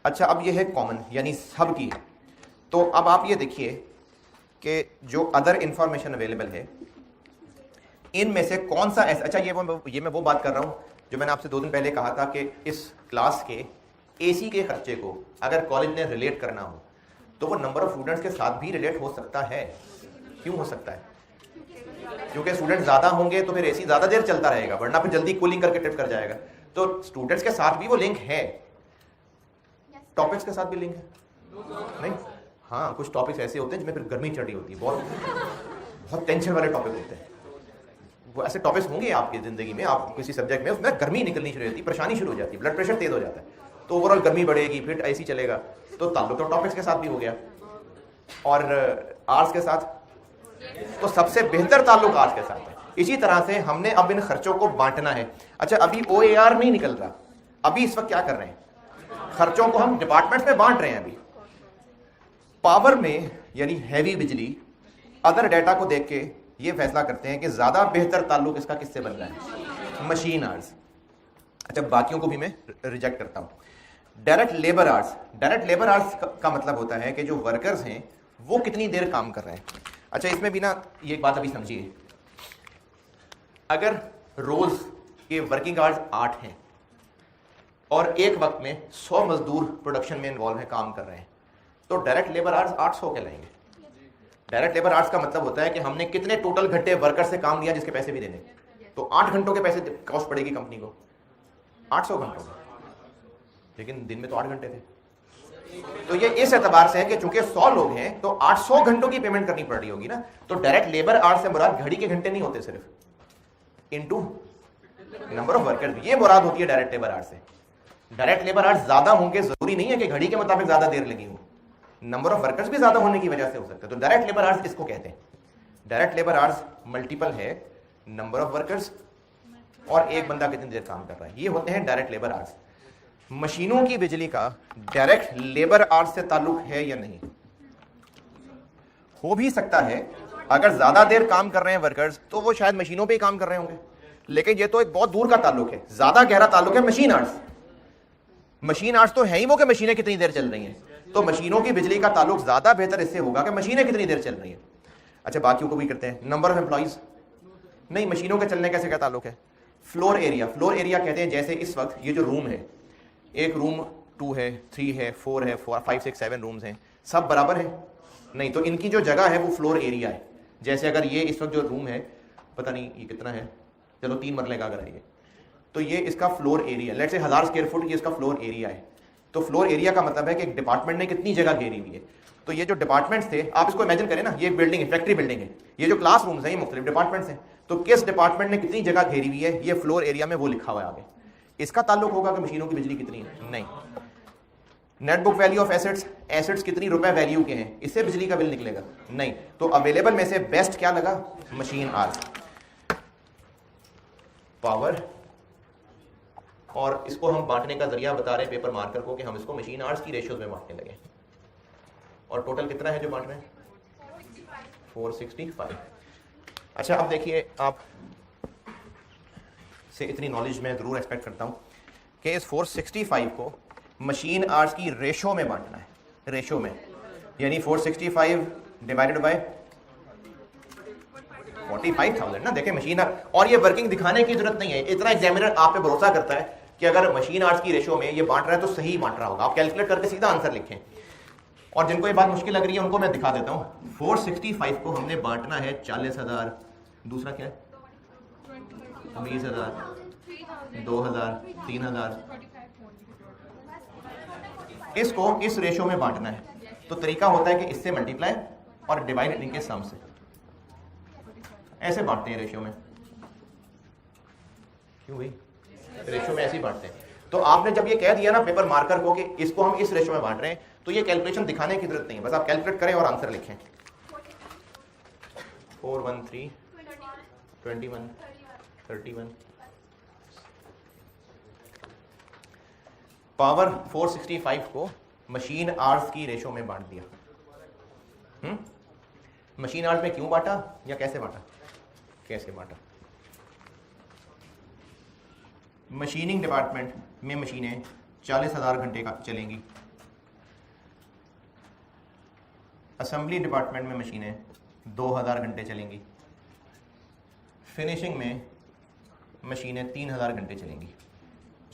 अच्छा, अब ये है कॉमन, यानी सब की है। तो अब आप ये देखिए कि जो अदर इंफॉर्मेशन अवेलेबल है, इनमें से कौन सा ऐसा, अच्छा ये मैं वो बात कर रहा हूं जो मैंने आपसे 2 दिन पहले कहा था कि इस क्लास के एसी के खर्चे को अगर कॉलेज ने रिलेट करना हो तो वो नंबर ऑफ स्टूडेंट्स के साथ भी रिलेट हो सकता है। क्यों हो सकता है? क्योंकि स्टूडेंट ज्यादा होंगे तो फिर एसी ज्यादा देर चलता रहेगा, वरना फिर जल्दी कूलिंग करके ट्रिप कर जाएगा। तो स्टूडेंट्स के साथ भी वो लिंक है, टॉपिक्स के साथ भी लिंक है नहीं? हाँ, कुछ टॉपिक्स ऐसे होते हैं जिनमें फिर गर्मी चढ़ी होती है, बहुत टेंशन वाले टॉपिक होते हैं। वो ऐसे टॉपिक्स होंगे आपकी जिंदगी में, आप किसी सब्जेक्ट में, उसमें गर्मी निकलनी शुरू होती है, परेशानी शुरू हो जाती है, ब्लड प्रेशर तेज हो जाता है, तो ओवरऑल गर्मी बढ़ेगी, फिर ऐसी चलेगा। तो ताल्लुक तो टॉपिक्स के साथ भी हो गया और आर्ट्स के साथ, तो सबसे बेहतर ताल्लुक आर्ट्स के साथ है। इसी तरह से हमने अब इन खर्चों को बांटना है। अच्छा, अभी OAR नहीं निकल रहा, अभी इस वक्त क्या कर रहे हैं, खर्चों को हम डिपार्टमेंट में बांट रहे हैं। अभी पावर में यानी हैवी बिजली, अदर डाटा को देख के ये फैसला करते हैं कि ज्यादा बेहतर ताल्लुक इसका किससे बन रहा है, मशीन आर्ट्स। अच्छा, बाकियों को भी मैं रिजेक्ट करता हूं। Direct labour arts, direct labour arts का मतलब होता है कि जो वर्कर्स हैं वो कितनी देर काम कर रहे हैं। अच्छा, इसमें भी ना ये बात अभी समझिए, अगर रोज के वर्किंग आवर्स 8 हैं और एक वक्त में 100 मजदूर प्रोडक्शन में इन्वॉल्व है, काम कर रहे हैं, तो डायरेक्ट लेबर आवर्स 800 कहलाएंगे। डायरेक्ट लेबर आवर्स का मतलब होता है कि हमने कितने टोटल घंटे वर्कर से काम लिया जिसके पैसे भी देने, तो 8 घंटों के पैसे कॉस्ट पड़ेगी कंपनी को, 800 घंटों का, लेकिन दिन में तो 8 घंटे थे। तो ये इस एतबार से है कि चूंकि 100 लोग हैं तो 800 घंटों की पेमेंट करनी पड़ रही होगी ना। तो डायरेक्ट लेबर आवर्स से मुराद घड़ी के घंटे नहीं होते सिर्फ, इनटू नंबर ऑफ वर्कर्स, ये मुराद होती है डायरेक्ट लेबर आवर्स से। डायरेक्ट लेबर आवर्स ज्यादा होंगे, जरूरी नहीं है कि घड़ी के मुताबिक ज्यादा देर लगी हो, नंबर ऑफ वर्कर्स भी ज्यादा होने की वजह से हो सकता है। तो डायरेक्ट लेबर आवर्स इसको कहते हैं। डायरेक्ट लेबर आवर्स मल्टीपल है नंबर ऑफ वर्कर्स और एक बंदा कितनी देर काम कर रहा है, ये होते हैं डायरेक्ट लेबर आवर्स। मशीनों की बिजली का डायरेक्ट लेबर आवर्स से ताल्लुक है या नहीं? हो भी सकता है, अगर ज्यादा देर काम कर रहे हैं वर्कर्स तो वो शायद मशीनों पे ही काम कर रहे होंगे, लेकिन ये तो एक बहुत दूर का ताल्लुक है। ज्यादा गहरा ताल्लुक है मशीन आवर्स। मशीन आवर्स तो है ही वो कि मशीनें कितनी देर चल रही हैं, तो मशीनों की बिजली का ताल्लुक ज्यादा बेहतर इससे होगा कि मशीनें कितनी देर चल रही हैं। अच्छा, बाकियों को भी करते हैं। नंबर ऑफ एम्प्लॉइज नहीं, मशीनों के चलने कैसे क्या ताल्लुक है? फ्लोर एरिया, फ्लोर एरिया कहते हैं जैसे इस वक्त ये जो रूम है, एक रूम 2 है, 3 है, 4 है, 5 6 7 रूम्स हैं, सब बराबर है नहीं, तो इनकी जो जगह है वो फ्लोर एरिया है। जैसे अगर ये इस वक्त जो रूम है, पता नहीं ये कितना है, चलो 3 मरले का अगर है ये, तो ये इसका floor area, let's say 1000 square foot ये इसका फ्लोर एरिया है। तो फ्लोर एरिया का मतलब है कि एक डिपार्टमेंट ने कितनी जगह घेरी हुई है। तो ये जो डिपार्टमेंट्स थे, आप इसको इमेजिन करें ना, ये बिल्डिंग है, फैक्ट्री बिल्डिंग है, ये जो क्लास रूम्स हैं ये मुख्तलिफ डिपार्टमेंट्स हैं, तो किस डिपार्टमेंट ने कितनी जगह घेरी हुई है, ये फ्लोर एरिया में वो लिखा हुआ है आगे। इसका ताल्लुक होगा कि मशीनों की बिजली कितनी है? नहीं। Net book value of assets, assets कितनी रुपए वैल्यू के हैं, इससे बिजली का बिल निकलेगा? नहीं। तो अवेलेबल में से बेस्ट क्या लगा? मशीन आवर्स, पावर, और इसको हम बांटने का जरिया बता रहे हैं पेपर मार्कर को कि हम इसको मशीन आवर्स की रेशियोज में बांटने लगे। और टोटल कितना है जो बांट रहे हैं? 465। अच्छा, अब देखिए, आप से इतनी नॉलेज मैं जरूर एक्सपेक्ट करता हूं कि इस 465 को मशीन आवर्स की रेशो में बांटना है, रेशो में, यानी 465 डिवाइडेड बाय 45,000 ना। देखें मशीन, और ये वर्किंग दिखाने की जरूरत नहीं है, इतना एग्जामिनर आप पे भरोसा करता है कि अगर मशीन आवर्स की रेशो में ये बांट रहा है तो सही बांट रहा होगा। आप कैलकुलेट करके सीधा आंसर लिखें। और जिनको ये बात मुश्किल लग रही है उनको मैं दिखा देता हूं। 465 को हमने बांटना है 40,000, दूसरा क्या है 20,000, 2,000, 3,000, इसको इस रेशो में बांटना है। तो तरीका होता है कि इससे मल्टीप्लाई और डिवाइड इनके सम से, ऐसे बांटते हैं रेशो में। क्यों भाई? रेशो में ऐसे ही बांटते हैं। तो आपने जब ये कह दिया ना पेपर मार्कर को कि इसको हम इस रेशो में बांट रहे हैं, तो ये कैलकुलेशन दिखाने की जरूरत नहीं है, बस आप कैलकुलेट करें और आंसर लिखें। 4 1 3 21 31 पावर 465 को मशीन आवर्स की रेशो में बांट दिया। मशीन आवर्स में क्यों बांटा या कैसे बांटा? कैसे बांटा? मशीनिंग डिपार्टमेंट में मशीनें 40,000 घंटे का चलेंगी, असेंबली डिपार्टमेंट में मशीनें 2000 घंटे चलेंगी, फिनिशिंग में मशीनें 3000 घंटे चलेंगी।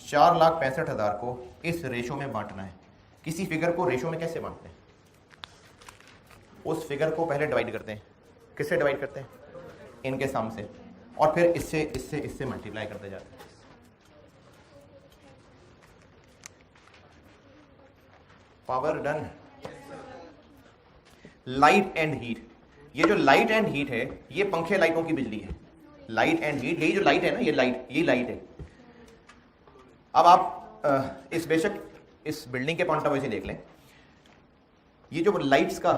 4,65,000 को इस रेशो में बांटना है। किसी फिगर को रेशो में कैसे बांटते हैं? उस फिगर को पहले डिवाइड करते हैं। किससे डिवाइड करते हैं? इनके सम से, और फिर इससे इससे इससे मल्टीप्लाई करते जाते हैं। Power done. Light and heat, ये जो लाइट एंड हीट है ये पंखे लाइटों की बिजली है। लाइट एंड हीट, यही जो लाइट है ना, ये लाइट, ये लाइट है। अब आप इस बेशक इस बिल्डिंग के पॉइंट ऑफ व्यू से देख लें, ये जो लाइट्स का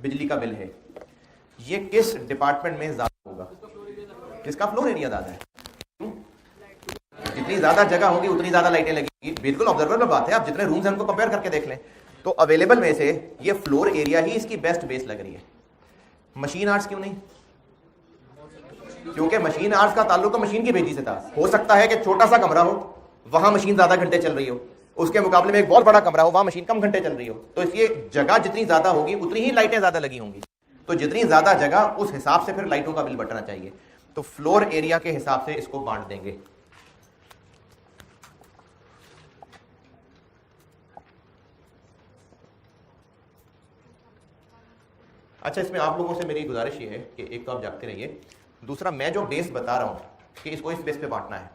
बिजली का बिल है ये किस डिपार्टमेंट में ज्यादा होगा? किसका फ्लोर एरिया ज्यादा है? जितनी ज्यादा जगह होगी उतनी ज्यादा लाइटें लगेंगी। बिल्कुल ऑब्जर्वेबल बात है, आप जितने रूम्स हैं उनको कंपेयर करके देख लें तो अवेलेबल में से ये फ्लोर एरिया ही इसकी बेस्ट बेस लग रही है। मशीन आवर्स क्यों नहीं? क्योंकि मशीन आवर्स का ताल्लुक तो मशीन की बेजी से था। हो सकता है कि छोटा सा कमरा हो, वहां मशीन ज्यादा घंटे चल रही हो, उसके मुकाबले में एक बहुत बड़ा कमरा हो, वहां मशीन कम घंटे चल रही हो। तो इसलिए जगह जितनी ज्यादा होगी उतनी ही लाइटें ज्यादा लगी होंगी। तो जितनी ज्यादा जगह उस हिसाब से फिर लाइटों का बिल बढ़ना चाहिए। तो फ्लोर एरिया के हिसाब से इसको बांट देंगे। अच्छा, इसमें आप लोगों से मेरी गुजारिश ये है कि एक तो आप जागते रहिए, दूसरा मैं जो बेस बता रहा हूं कि इसको इस बेस पे बांटना है,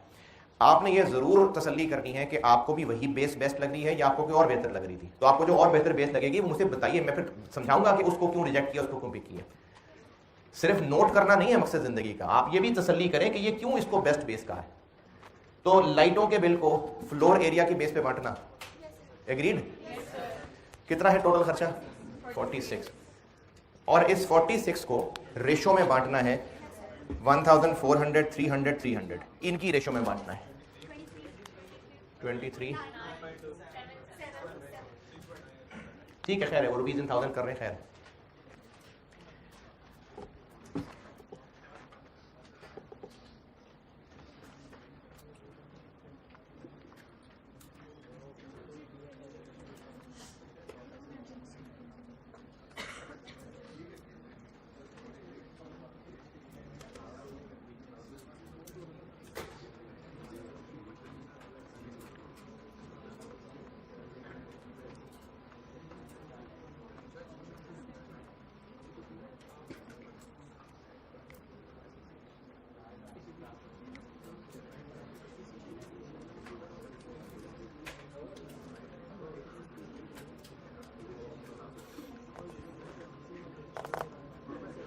आपने ये जरूर तसल्ली करनी है कि आपको भी वही बेस बेस्ट लग रही है या आपको कोई और बेहतर लग रही थी। तो आपको जो और बेहतर बेस लगेगी वो मुझे बताइए, मैं फिर समझाऊंगा कि उसको क्यों रिजेक्ट किया, उसको क्यों पिक किया। सिर्फ नोट करना नहीं है मकसद जिंदगी का, आप ये भी तसल्ली करें कि ये क्यों इसको बेस्ट बेस का है। तो लाइटों के बिल को फ्लोर एरिया की बेस पे बांटना, एग्रीड? कितना है टोटल खर्चा? 46। और इस 46 को रेशो में बांटना है 1400, 300, 300, इनकी रेशो में बांटना है। 23 ठीक है, खैर है, वो रुपीज इन 1000 कर रहे हैं, खैर।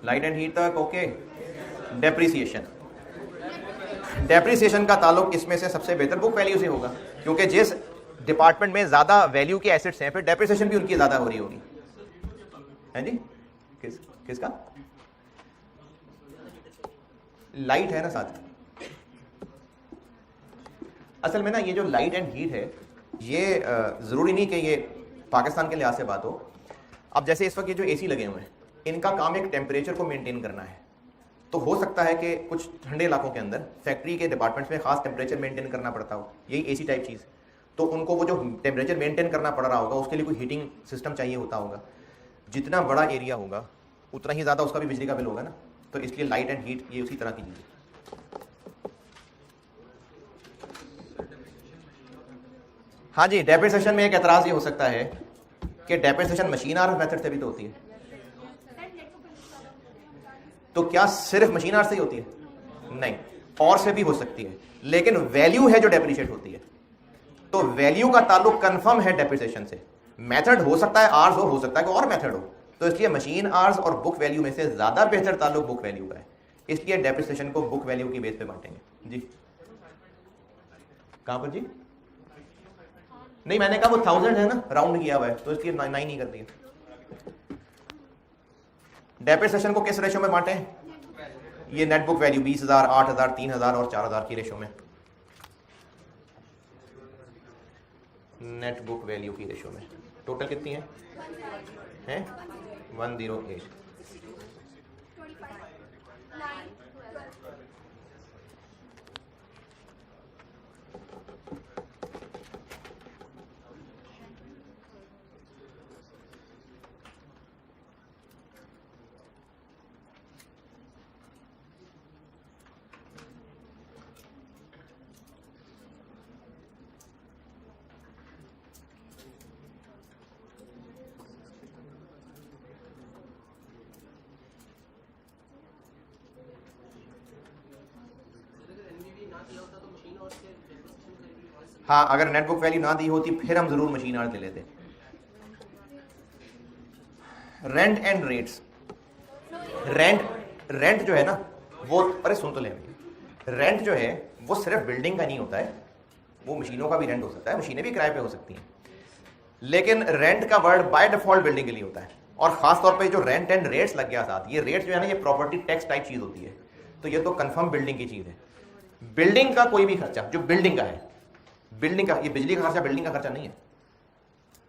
लाइट एंड हीट तक ओके। डेप्रिसिएशन, डेप्रिसिएशन का ताल्लुक इसमें से सबसे बेहतर बुक वैल्यू से होगा, क्योंकि जिस डिपार्टमेंट में ज्यादा वैल्यू के एसेट्स हैं फिर डेप्रिसिएशन भी उनकी ज्यादा हो रही होगी, है जी? किसका? लाइट है ना साथ। असल में ना ये जो लाइट एंड हीट है ये जरूरी नहीं कि ये पाकिस्तान के लिहाज से बात हो। अब जैसे इस वक्त ये जो एसी लगे हुए हैं इनका काम एक टेम्परेचर को मेंटेन करना है, तो हो सकता है कि कुछ ठंडे इलाकों के अंदर फैक्ट्री के डिपार्टमेंट्स में खास टेम्परेचर मेंटेन करना पड़ता हो, यही एसी टाइप चीज़। तो उनको वो जो टेम्परेचर मेंटेन करना पड़ रहा होगा उसके लिए कोई हीटिंग सिस्टम चाहिए होता होगा। जितना बड़ा एरिया होगा उतना ही ज़्यादा उसका भी बिजली का बिल होगा ना, तो इसलिए लाइट एंड हीट ये उसी तरह की चीज़ है। हाँ जी, डेप्रिसिएशन में एक एतराज़ ये हो सकता है कि डेप्रिसिएशन मशीन आवर्स मेथड से भी तो होती है। तो क्या सिर्फ मशीन आवर्स से ही होती है? नहीं, और से भी हो सकती है, लेकिन वैल्यू है जो डेप्रिशिएट होती है। तो वैल्यू का ताल्लुक कंफर्म है डेप्रिसिएशन से। मेथड हो सकता है आवर्स हो सकता है कोई और मेथड हो, तो इसलिए मशीन आवर्स और बुक वैल्यू में से ज्यादा बेहतर ताल्लुक बुक वैल्यू का है, इसलिए डेप्रिसिएशन को बुक वैल्यू की बेस पे बांटेंगे। जी कहां पर जी? नहीं, मैंने कहा वो 1000 है ना, राउंड किया हुआ है, तो इसलिए 9 ही कर दिया। डेप्रिसिएशन को किस रेशो में बांटे? ये नेट बुक वैल्यू 20,000, 8,000, 3,000 और 4,000 की रेशो में, नेट बुक वैल्यू की रेशो में। टोटल कितनी है? 108। हाँ, अगर नेट बुक वैल्यू ना दी होती फिर हम जरूर मशीन आर्ट ले लेते। रेंट एंड रेट्स, रेंट जो है ना वो, अरे सुन तो ले, रेंट जो है वो सिर्फ बिल्डिंग का नहीं होता है, वो मशीनों का भी रेंट हो सकता है, मशीनें भी किराए पे हो सकती हैं, लेकिन रेंट का वर्ड बाय डिफॉल्ट बिल्डिंग के लिए होता है। और खास तौर पे जो रेंट एंड रेट्स लग गया साथ, ये रेट जो है ना ये प्रॉपर्टी टैक्स टाइप चीज होती है, तो ये तो कंफर्म बिल्डिंग की चीज है। बिल्डिंग का कोई भी खर्चा जो बिल्डिंग का है, बिल्डिंग का, ये बिजली का खर्चा बिल्डिंग का खर्चा नहीं है,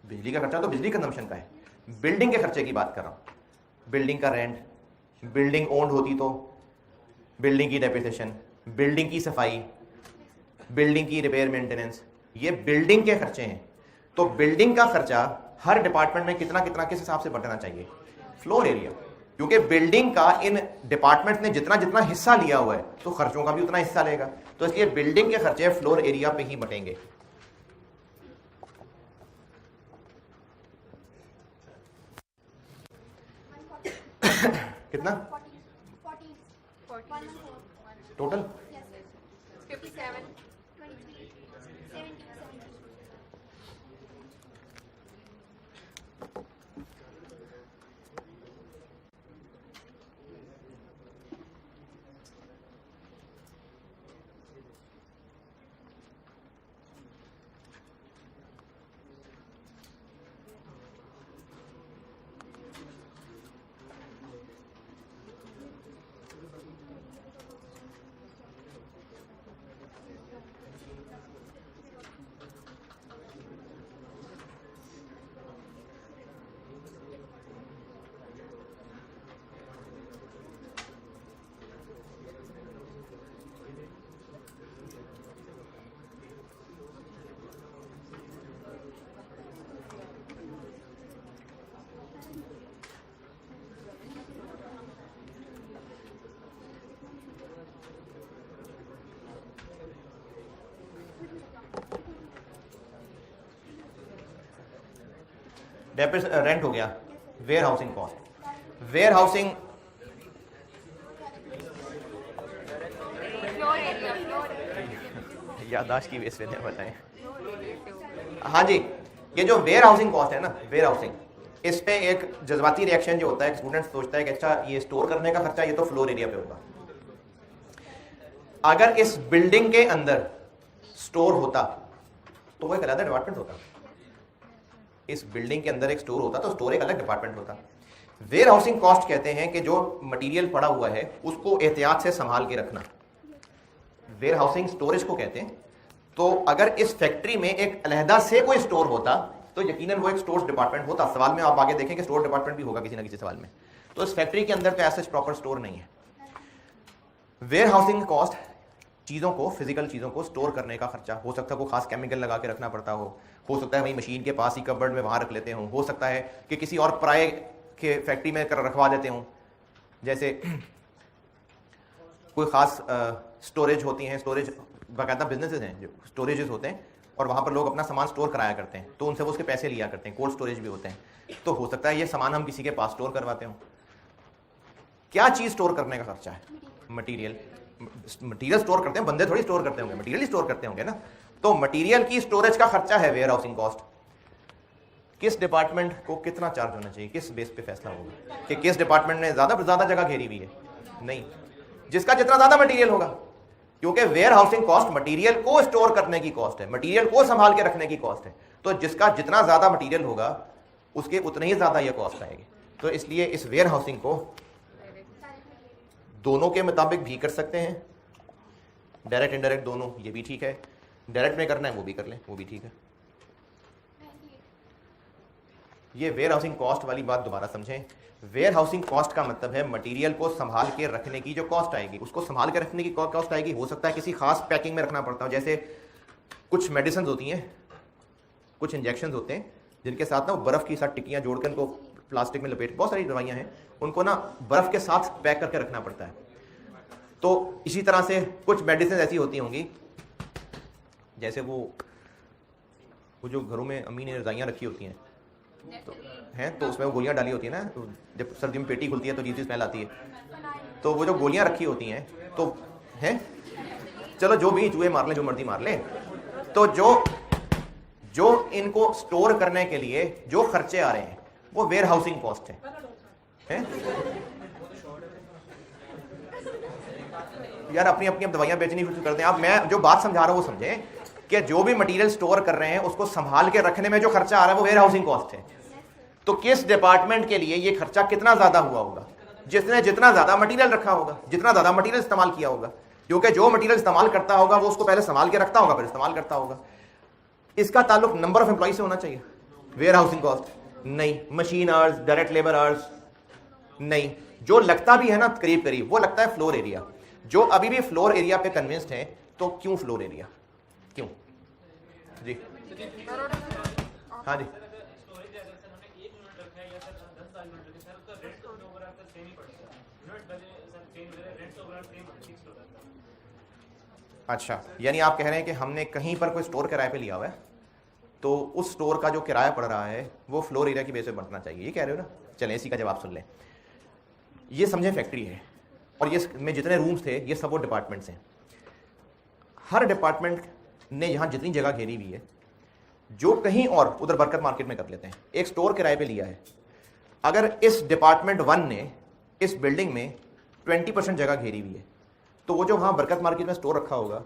बिजली का खर्चा तो बिजली कंजम्पशन का है, बिल्डिंग के खर्चे की बात कर रहा हूं। बिल्डिंग का रेंट, बिल्डिंग ओन्ड होती तो बिल्डिंग की डेप्रिसिएशन, बिल्डिंग की सफाई, बिल्डिंग की रिपेयर मेंटेनेंस, ये बिल्डिंग के खर्चे हैं। तो बिल्डिंग का खर्चा हर डिपार्टमेंट में कितना कितना किस हिसाब से बंटना चाहिए? फ्लोर एरिया, क्योंकि बिल्डिंग का इन डिपार्टमेंट ने जितना जितना हिस्सा लिया हुआ है तो खर्चों का भी उतना हिस्सा लेगा, तो इसलिए बिल्डिंग के खर्चे फ्लोर एरिया पे ही बटेंगे। कितना टोटल? 57। रेंट हो गया, warehousing cost, warehousing यादाश्त की बेस पे बताएं। हाँ जी, ये जो वेयर हाउसिंग कॉस्ट है ना, वेयर हाउसिंग, इस पे एक जज्बाती रिएक्शन जो होता है, स्टूडेंट सोचता है कि अच्छा ये स्टोर करने का खर्चा ये तो फ्लोर एरिया पे होगा। अगर इस बिल्डिंग के अंदर स्टोर होता तो वो एक अलग डिपार्टमेंट होता, इस बिल्डिंग के अंदर एक स्टोर होता तो स्टोर एक अलग डिपार्टमेंट होता। वेयर हाउसिंग कॉस्ट कहते हैं कि जो मटेरियल पड़ा हुआ है उसको एहतियात से संभाल के रखना, वेयर हाउसिंग स्टोरेज को कहते हैं। तो अगर इस फैक्ट्री में एक अलहदा से कोई स्टोर होता तो यकीनन वो एक स्टोर डिपार्टमेंट होता। सवाल में आप आगे देखें कि स्टोर डिपार्टमेंट भी होगा किसी ना किसी सवाल में। तो इस फैक्ट्री के अंदर तो ऐसा प्रॉपर स्टोर नहीं है। वेयर हाउसिंग कॉस्ट चीज़ों को, फिजिकल चीज़ों को स्टोर करने का खर्चा, हो सकता है कोई खास केमिकल लगा के रखना पड़ता हो सकता है वही मशीन के पास ही कबर्ड में वहाँ रख लेते हो सकता है कि किसी और पराये के फैक्ट्री में रखवा देते हों, जैसे कोई ख़ास स्टोरेज होती हैं, स्टोरेज बाकायदा बिजनेसेस हैं जो स्टोरेजेस होते हैं और वहाँ पर लोग अपना सामान स्टोर कराया करते हैं, तो उनसे वो उसके पैसे लिया करते हैं। कोल्ड स्टोरेज भी होते हैं, तो हो सकता है ये सामान हम किसी के पास स्टोर करवाते हों। क्या चीज़ स्टोर करने का खर्चा है? मटीरियल। मटीरियल स्टोर करते हैं, बंदे थोड़ी स्टोर करते होंगे, मटीरियल ही स्टोर करते होंगे ना। तो मटीरियल की स्टोरेज का खर्चा है वेयर हाउसिंग कॉस्ट। किस डिपार्टमेंट को कितना चार्ज होना चाहिए, किस बेस पे फैसला होगा कि किस डिपार्टमेंट ने ज्यादा जगह घेरी हुई है? नहीं, जिसका जितना ज्यादा मटीरियल होगा, क्योंकि वेयर हाउसिंग कॉस्ट मटीरियल को स्टोर करने की कॉस्ट है, मटीरियल को संभाल के रखने की कॉस्ट है। तो जिसका जितना ज़्यादा मटीरियल होगा उसके उतने ही ज़्यादा ये कॉस्ट आएगी। तो इसलिए इस वेयर हाउसिंग को दोनों के मुताबिक भी कर सकते हैं, डायरेक्ट इनडायरेक्ट दोनों, ये भी ठीक है। डायरेक्ट में करना है वो भी कर लें, वो भी ठीक है। ये वेयर हाउसिंग कॉस्ट वाली बात दोबारा समझें। वेयर हाउसिंग कॉस्ट का मतलब है मटेरियल को संभाल के रखने की जो कॉस्ट आएगी, उसको संभाल के रखने की कॉस्ट आएगी। हो सकता है किसी खास पैकिंग में रखना पड़ता हो, जैसे कुछ मेडिसिन होती हैं, कुछ इंजेक्शन होते हैं जिनके साथ ना वो बर्फ़ की साथ टिक्कियाँ जोड़कर उनको प्लास्टिक में लपेट, बहुत सारी दवाइयाँ हैं, उनको ना बर्फ़ के साथ पैक करके रखना पड़ता है। तो इसी तरह से कुछ मेडिसिन ऐसी होती होंगी, जैसे वो जो घरों में अम्मी ने रजाइयाँ रखी होती हैं तो उसमें वो गोलियां डाली होती है ना, तो जब सर्दी में पेटी खुलती है तो जीती स्मेल आती है, तो वो जो गोलियां रखी होती हैं तो हैं, चलो जो भी चूहे मार लें, जो मर्जी मार लें, तो जो इनको स्टोर करने के लिए जो खर्चे आ रहे हैं वो वेयर हाउसिंग कॉस्ट है? यार अपनी अपनी अब दवाइयां बेचनी शुरू कर दें आप। मैं जो बात समझा रहा हूं वो समझें कि जो भी मटेरियल स्टोर कर रहे हैं उसको संभाल के रखने में जो खर्चा आ रहा है वो वेयर हाउसिंग कॉस्ट है। तो किस डिपार्टमेंट के लिए ये खर्चा कितना ज्यादा हुआ होगा? जिसने जितना ज्यादा मटेरियल रखा होगा, जितना ज्यादा मटेरियल इस्तेमाल किया होगा, क्योंकि जो मटेरियल इस्तेमाल करता होगा वो उसको पहले संभाल के रखता होगा फिर इस्तेमाल करता होगा। इसका ताल्लुक नंबर ऑफ एम्प्लॉय से होना चाहिए। वेयर हाउसिंग कॉस्ट नहीं, machine hours, direct labour hours नहीं। जो लगता भी है ना करीब करीब वो लगता है फ्लोर एरिया। जो अभी भी फ्लोर एरिया पे कन्विंस्ड है, तो क्यों फ्लोर एरिया, क्यों जी? हाँ जी, अच्छा, यानी आप कह रहे हैं कि हमने कहीं पर कोई स्टोर किराए पे लिया हुआ है तो उस स्टोर का जो किराया पड़ रहा है वो फ्लोर एरिया की बेस पे बढ़ना चाहिए, ये कह रहे हो ना? चलें इसी का जवाब सुन लें। ये समझें फैक्ट्री है और ये में जितने रूम्स थे ये सब वो डिपार्टमेंट्स हैं। हर डिपार्टमेंट ने यहाँ जितनी जगह घेरी हुई है, जो कहीं और उधर बरकत मार्केट में कर लेते हैं, एक स्टोर किराए पे लिया है। अगर इस डिपार्टमेंट 1 ने इस बिल्डिंग में 20% जगह घेरी हुई है, तो वो जो वहाँ बरकत मार्केट में स्टोर रखा होगा,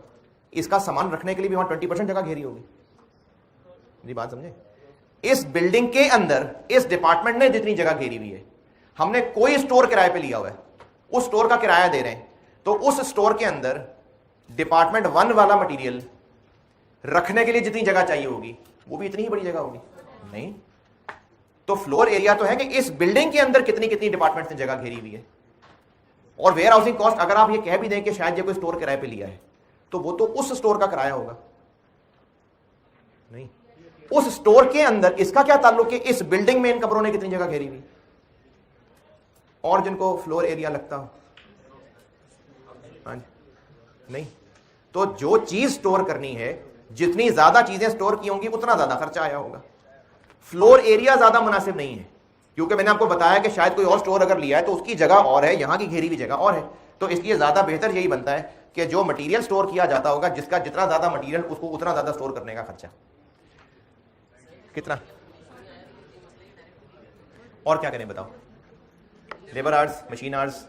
इसका सामान रखने के लिए भी वहाँ 20% जगह घेरी होगी। जी बात समझे? इस बिल्डिंग के अंदर इस डिपार्टमेंट ने जितनी जगह घेरी हुई है, हमने कोई स्टोर किराए पे लिया हुआ है, उस स्टोर का किराया दे रहे हैं, तो उस स्टोर के अंदर डिपार्टमेंट 1 वाला मटेरियल रखने के लिए जितनी जगह चाहिए होगी वो भी इतनी ही बड़ी जगह होगी नहीं? तो फ्लोर एरिया तो है कि इस बिल्डिंग के अंदर कितनी कितनी डिपार्टमेंट ने जगह घेरी हुई है। और वेयर हाउसिंग कॉस्ट अगर आप ये कह भी दें कि शायद ये कोई स्टोर किराए पे लिया है, तो वो तो उस स्टोर का किराया होगा नहीं, उस स्टोर के अंदर इसका क्या ताल्लुक है इस बिल्डिंग में इन कमरों ने कितनी जगह घेरी हुई और जिनको फ्लोर एरिया लगता हो? हाँ नहीं, तो जो चीज स्टोर करनी है, जितनी ज्यादा चीजें स्टोर की होंगी उतना ज्यादा खर्चा आया होगा। फ्लोर एरिया ज्यादा मुनासिब नहीं है, क्योंकि मैंने आपको बताया कि शायद कोई और स्टोर अगर लिया है तो उसकी जगह और है, यहां की घेरी हुई जगह और है, तो इसलिए ज्यादा बेहतर यही बनता है कि जो मटेरियल स्टोर किया जाता होगा, जिसका जितना ज्यादा मटेरियल उसको उतना ज्यादा स्टोर करने का खर्चा। कितना और क्या करें बताओ? Labour hours, machine hours,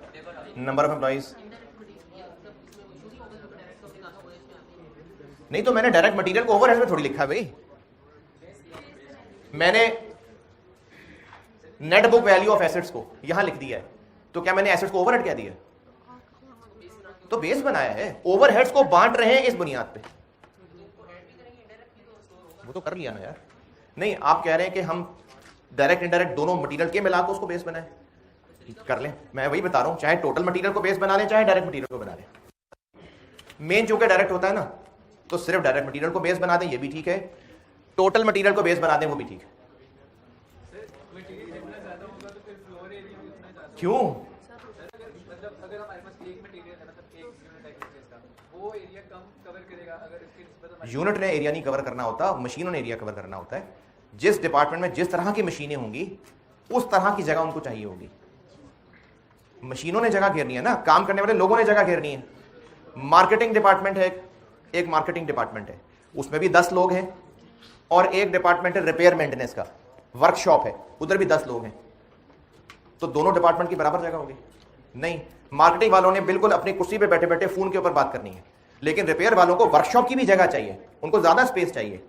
number of employees. नहीं तो मैंने डायरेक्ट मटेरियल को ओवरहेड में थोड़ी लिखा है भाई, मैंने net book value of assets को यहां लिख दिया है, तो क्या मैंने एसेट्स को ओवरहेड क्या दिया? तो बेस बनाया है, ओवरहेड्स को बांट रहे हैं इस बुनियाद पे। वो तो कर लिया ना यार। नहीं, आप कह रहे हैं कि हम डायरेक्ट इनडायरेक्ट दोनों मटेरियल के मिलाकर उसको बेस बनाए, कर लें। मैं वही बता रहा हूं, चाहे टोटल मटेरियल को बेस बना लें चाहे डायरेक्ट मटेरियल को बना लें। मेन चूंकि डायरेक्ट होता है ना, तो सिर्फ डायरेक्ट मटेरियल को बेस बना दें ये भी ठीक है, टोटल मटेरियल को बेस बना दें वो भी ठीक है। क्यों? यूनिट ने एरिया नहीं कवर करना होता, मशीनों ने एरिया कवर करना होता है। जिस डिपार्टमेंट में जिस तरह की मशीनें होंगी उस तरह की जगह उनको चाहिए होगी। मशीनों ने जगह घेरनी है ना, काम करने वाले लोगों ने जगह घेरनी है। मार्केटिंग डिपार्टमेंट है, एक मार्केटिंग डिपार्टमेंट है, उसमें भी 10 लोग हैं, और एक डिपार्टमेंट है रिपेयर मेंटेनेंस का, वर्कशॉप है, उधर भी 10 लोग हैं, तो दोनों डिपार्टमेंट की बराबर जगह होगी? नहीं, मार्केटिंग वालों ने बिल्कुल अपनी कुर्सी पे बैठे बैठे फोन के ऊपर बात करनी है, लेकिन रिपेयर वालों को वर्कशॉप की भी जगह चाहिए, उनको ज्यादा स्पेस चाहिए,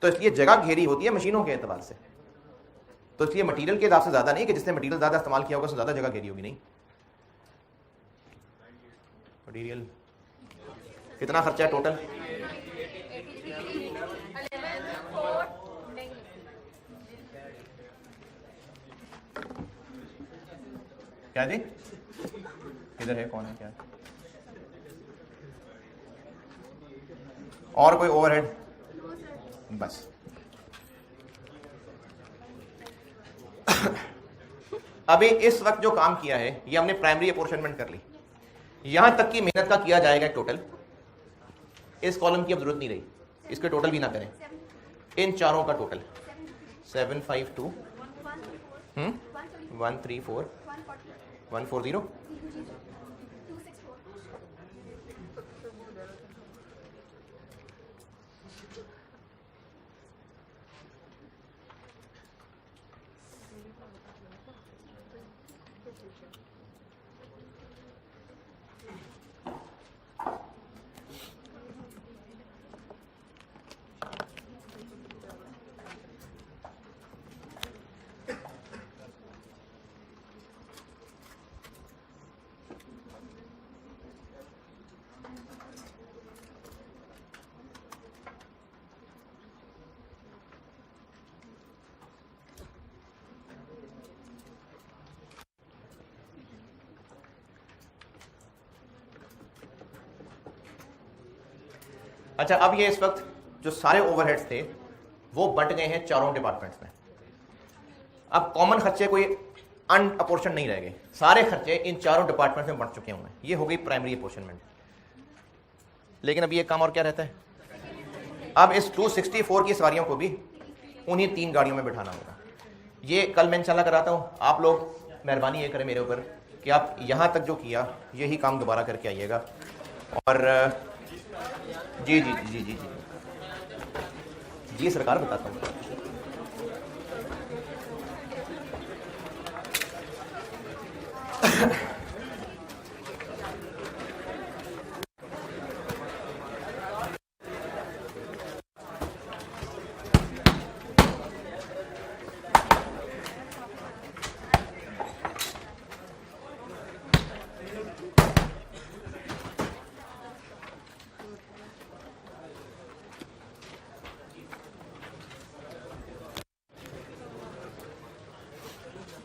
तो इसलिए जगह घेरी होती है मशीनों के एतबार से, तो इसलिए मटीरियल के हिसाब से ज्यादा नहीं कि जिसने मटीरियल ज्यादा इस्तेमाल किया होगा उससे ज्यादा जगह घेरी होगी, नहीं। मटीरियल कितना खर्चा है टोटल? 11 क्या जी? किधर है, कौन है, क्या है? और कोई ओवरहेड? बस अभी इस वक्त जो काम किया है ये हमने प्राइमरी अपोर्शनमेंट कर ली, यहां तक की मेहनत का किया जाएगा टोटल। इस कॉलम की अब जरूरत नहीं रही, इसके टोटल भी ना करें, इन चारों का टोटल 752 134 140 अच्छा, अब ये इस वक्त जो सारे ओवरहेड्स थे वो बंट गए हैं चारों डिपार्टमेंट्स में। अब कॉमन खर्चे कोई अनअपोर्शन नहीं रह गए, सारे खर्चे इन चारों डिपार्टमेंट्स में बंट चुके हुए हैं। ये हो गई प्राइमरी अपोर्शनमेंट। लेकिन अब ये काम और क्या रहता है, अब इस 264 की सवारियों को भी उन्हीं 3 गाड़ियों में बिठाना होगा। ये कल मैं इंशाल्लाह कराता हूँ। आप लोग मेहरबानी ये करें मेरे ऊपर कि आप यहाँ तक जो किया यही काम दोबारा करके आइएगा। और जी जी जी जी जी जी जी सरकार बताता हूँ।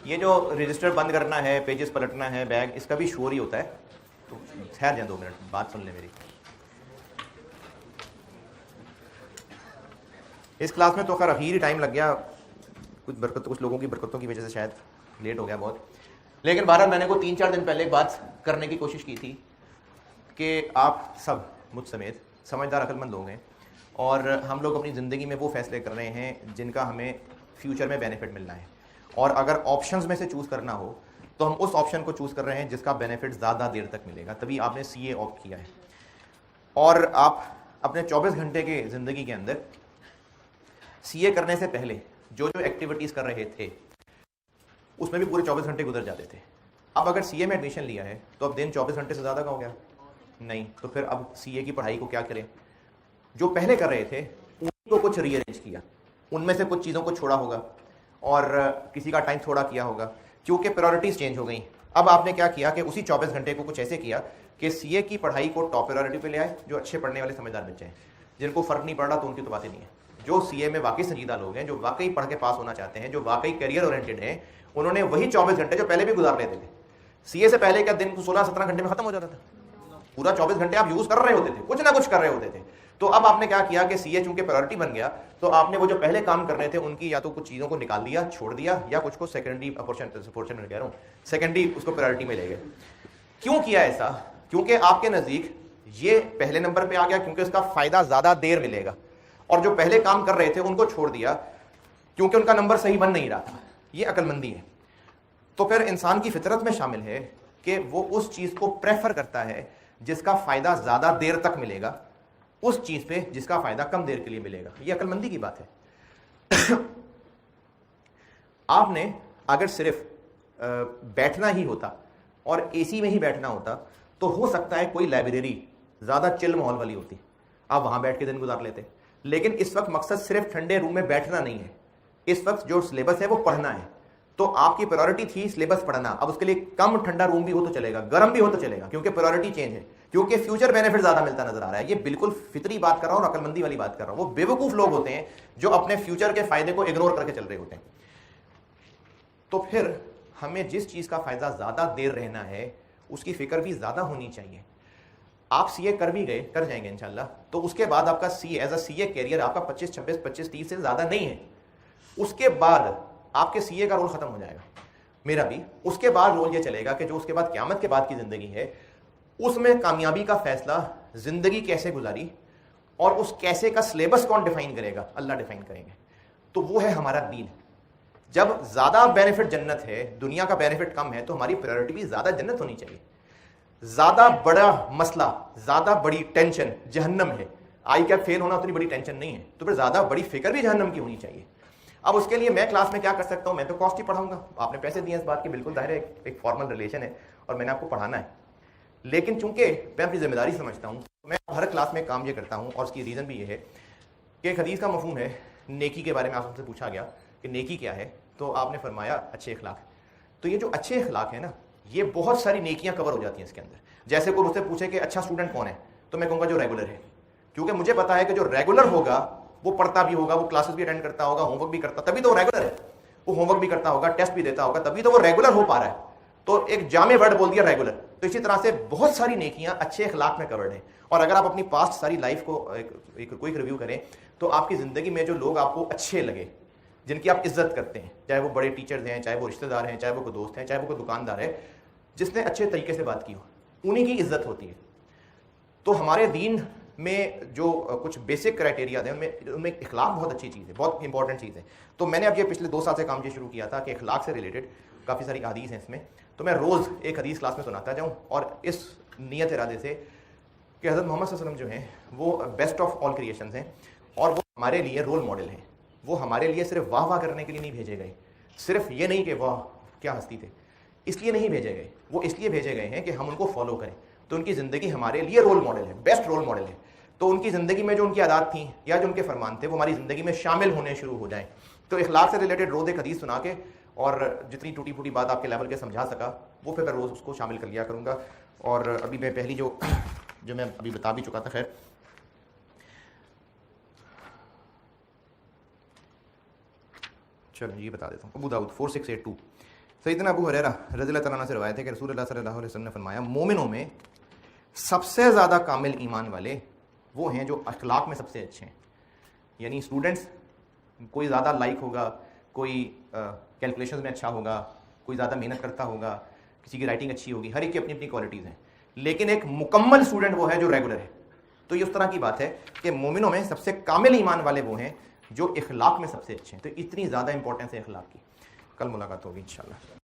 ये जो रजिस्टर बंद करना है, पेजेस पलटना है, बैग, इसका भी शोर ही होता है। तो ठहर जाए 2 मिनट, बात सुन ले मेरी। इस क्लास में तो खैर अखीर ही टाइम लग गया, कुछ लोगों की बरकतों की वजह से शायद लेट हो गया बहुत। लेकिन बहरहाल मैंने को 3-4 दिन पहले एक बात करने की कोशिश की थी कि आप सब मुझ समेत समझदार अक्लमंद लोग हैं और हम लोग अपनी ज़िंदगी में वो फैसले कर रहे हैं जिनका हमें फ्यूचर में बेनिफिट मिलना है। और अगर ऑप्शंस में से चूज़ करना हो तो हम उस ऑप्शन को चूज़ कर रहे हैं जिसका बेनिफिट ज़्यादा देर तक मिलेगा, तभी आपने सीए ऑप्ट किया है। और आप अपने 24 घंटे के ज़िंदगी के अंदर सीए करने से पहले जो जो एक्टिविटीज़ कर रहे थे उसमें भी पूरे 24 घंटे गुजर जाते थे। अब अगर सीए में एडमिशन लिया है तो अब दिन 24 घंटे से ज़्यादा का हो गया नहीं, तो फिर अब सीए की पढ़ाई को क्या करें। जो पहले कर रहे थे उनको कुछ रीअरेंज किया, उनमें से कुछ चीज़ों को छोड़ा होगा और किसी का टाइम थोड़ा किया होगा, क्योंकि प्रायोरिटीज़ चेंज हो गई। अब आपने क्या किया कि उसी 24 घंटे को कुछ ऐसे किया कि सीए की पढ़ाई को टॉप प्रायोरिटी पे ले आए। जो अच्छे पढ़ने वाले समझदार बच्चे हैं, जिनको फ़र्क नहीं पड़ रहा तो उनकी तो बात ही नहीं है। जो सीए में वाकई संजीदा लोग हैं, जो वाकई पढ़ के पास होना चाहते हैं, जो वाकई करियर ओरिएंटेड हैं, उन्होंने वही 24 घंटे जो पहले भी गुजार लेते थे। सीए से पहले का दिन 16-17 घंटे में खत्म हो जाता था। पूरा 24 घंटे आप यूज़ कर रहे होते थे, कुछ ना कुछ कर रहे होते थे। तो अब आपने क्या किया कि सीए चूंकि प्रायोरिटी बन गया तो आपने वो जो पहले काम कर रहे थे उनकी या तो कुछ चीज़ों को निकाल दिया, छोड़ दिया, या कुछ को सेकेंडरी पोर्शन में कह रहा हूँ, सेकेंडरी उसको प्रायोरिटी में ले गए। क्यों किया ऐसा? क्योंकि आपके नज़दीक ये पहले नंबर पे आ गया क्योंकि उसका फ़ायदा ज़्यादा देर मिलेगा, और जो पहले काम कर रहे थे उनको छोड़ दिया क्योंकि उनका नंबर सही बन नहीं रहा था। ये अक्लमंदी है। तो फिर इंसान की फितरत में शामिल है कि वो उस चीज़ को प्रेफर करता है जिसका फ़ायदा ज़्यादा देर तक मिलेगा, उस चीज़ पे जिसका फ़ायदा कम देर के लिए मिलेगा। ये अक्लमंदी की बात है। आपने अगर सिर्फ बैठना ही होता और एसी में ही बैठना होता तो हो सकता है कोई लाइब्रेरी ज़्यादा चिल माहौल वाली होती, आप वहाँ बैठ के दिन गुजार लेते। लेकिन इस वक्त मकसद सिर्फ ठंडे रूम में बैठना नहीं है, इस वक्त जो सिलेबस है वो पढ़ना है। तो आपकी प्रायोरिटी थी सिलेबस पढ़ना, अब उसके लिए कम ठंडा रूम भी हो तो चलेगा, गर्म भी हो तो चलेगा, क्योंकि प्रायोरिटी चेंज है, क्योंकि फ्यूचर बेनिफिट ज्यादा मिलता नजर आ रहा है। ये बिल्कुल फितरी बात कर रहा हूं और अकलमंदी वाली बात कर रहा हूं। वो बेवकूफ लोग होते हैं जो अपने फ्यूचर के फायदे को इग्नोर करके चल रहे होते हैं। तो फिर हमें जिस चीज का फायदा ज्यादा देर रहना है उसकी फिक्र भी ज्यादा होनी चाहिए। आप सीए कर भी गए, कर जाएंगे इंशाल्लाह, तो उसके बाद आपका CA as a CA career आपका 25, 26, 25, 30 से ज्यादा नहीं है। उसके बाद आपके सीए का रोल खत्म हो जाएगा, मेरा भी। उसके बाद रोल ये चलेगा कि जो उसके बाद क़यामत के बाद की जिंदगी है उसमें कामयाबी का फैसला जिंदगी कैसे गुजारी और उस कैसे का सिलेबस कौन डिफाइन करेगा, अल्लाह डिफाइन करेंगे। तो वो है हमारा दीन। जब ज्यादा बेनिफिट जन्नत है, दुनिया का बेनिफिट कम है, तो हमारी प्रायोरिटी भी ज्यादा जन्नत होनी चाहिए। ज्यादा बड़ा मसला, ज्यादा बड़ी टेंशन जहन्नम है, आई कैप फेल होना उतनी बड़ी टेंशन नहीं है, तो फिर ज्यादा बड़ी फिक्र भी जहन्नम की होनी चाहिए। अब उसके लिए मैं क्लास में क्या कर सकता हूं, मैं तो कॉस्ट ही पढ़ाऊंगा, आपने पैसे दिए इस बात की, बिल्कुल जाहिर है एक फॉर्मल रिलेशन है और मैंने आपको पढ़ाना है। लेकिन चूंकि मैं अपनी जिम्मेदारी समझता हूं, मैं हर क्लास में काम ये करता हूं, और उसकी रीजन भी ये है कि एक हदीस का मफहूम है, नेकी के बारे में आपसे पूछा गया कि नेकी क्या है, तो आपने फरमाया अच्छे अखलाक। तो ये जो अच्छे अखलाक है ना, ये बहुत सारी नेकियां कवर हो जाती हैं इसके अंदर। जैसे कोई मुझसे पूछे कि अच्छा स्टूडेंट कौन है, तो मैं कहूँगा जो रेगुलर है, क्योंकि मुझे पता है कि जो रेगुलर होगा वो पढ़ता भी होगा, वो क्लासेस भी अटेंड करता होगा, होमवर्क भी करता, तभी तो वो रेगुलर है। वो होमवर्क भी करता होगा, टेस्ट भी देता होगा, तभी तो वो रेगुलर हो पा रहा है। तो एक जामे वर्ड बोल दिया रेगुलर। तो इसी तरह से बहुत सारी नेकियां अच्छे अखलाक में कवर्ड हैं। और अगर आप अपनी पास्ट सारी लाइफ को एक क्विक रिव्यू करें, तो आपकी जिंदगी में जो लोग आपको अच्छे लगे, जिनकी आप इज्जत करते हैं, चाहे वो बड़े टीचर्स हैं, चाहे वो रिश्तेदार हैं, चाहे वो कोई दोस्त हैं, चाहे वो कोई दुकानदार है, जिसने अच्छे तरीके से बात की हो, उन्हीं की इज्जत होती है। तो हमारे दीन में जो कुछ बेसिक क्राइटेरिया हैं, उनमें इखलाक बहुत अच्छी चीज़ है, बहुत इंपॉर्टेंट चीज़ है। तो मैंने अब ये पिछले 2 साल से काम ये शुरू किया था कि इखलाक से रिलेटेड काफ़ी सारी हदीस हैं इसमें, तो मैं रोज़ एक हदीस क्लास में सुनाता जाऊँ, और इस नियत इरादे से कि हज़रत मोहम्मद सल्लल्लाहु अलैहि वसल्लम जो हैं वो बेस्ट ऑफ ऑल क्रिएशंस हैं, और वो हमारे लिए रोल मॉडल हैं। वो हमारे लिए सिर्फ वाह वाह करने के लिए नहीं भेजे गए, सिर्फ ये नहीं कि वाह क्या हस्ती थे, इसलिए नहीं भेजे गए, वो इसलिए भेजे गए हैं कि हम उनको फॉलो करें। तो उनकी ज़िंदगी हमारे लिए रोल मॉडल है, बेस्ट रोल मॉडल है। तो उनकी ज़िंदगी में जो उनकी आदत थी या जो उनके फरमान थे, वो हमारी ज़िंदगी में शामिल होने शुरू हो जाएं। तो इखलाक से रिलेटेड रोज़ एक हदीस सुना के, और जितनी टूटी फूटी बात आपके लेवल के समझा सका, वो फिर मैं रोज़ उसको शामिल कर लिया करूँगा। और अभी मैं पहली जो मैं अभी बता भी चुका था, खैर चलो ये बता देता हूँ। अबू दाऊद 4682 सैयदना अबू हुरैरा रज़ियल्लाहु ताला अन्हु से रवायत है कि रसूलुल्लाह सल्लल्लाहु अलैहि वसल्लम ने फरमाया, मोमिनों में सबसे ज़्यादा कामिल ईमान वाले वो हैं जो अखलाक में सबसे अच्छे हैं। यानी स्टूडेंट्स, कोई ज़्यादा लाइक होगा, कोई कैलकुलेशन में अच्छा होगा, कोई ज़्यादा मेहनत करता होगा, किसी की राइटिंग अच्छी होगी, हर एक की अपनी अपनी क्वालिटीज़ हैं। लेकिन एक मुकम्मल स्टूडेंट वो है जो रेगुलर है। तो ये उस तरह की बात है कि मोमिनों में सबसे कामिल ईमान वाले वो हैं जो इखलाक में सबसे अच्छे हैं। तो इतनी ज़्यादा इंपॉर्टेंस है इखलाक की। कल मुलाकात होगी इंशाल्लाह।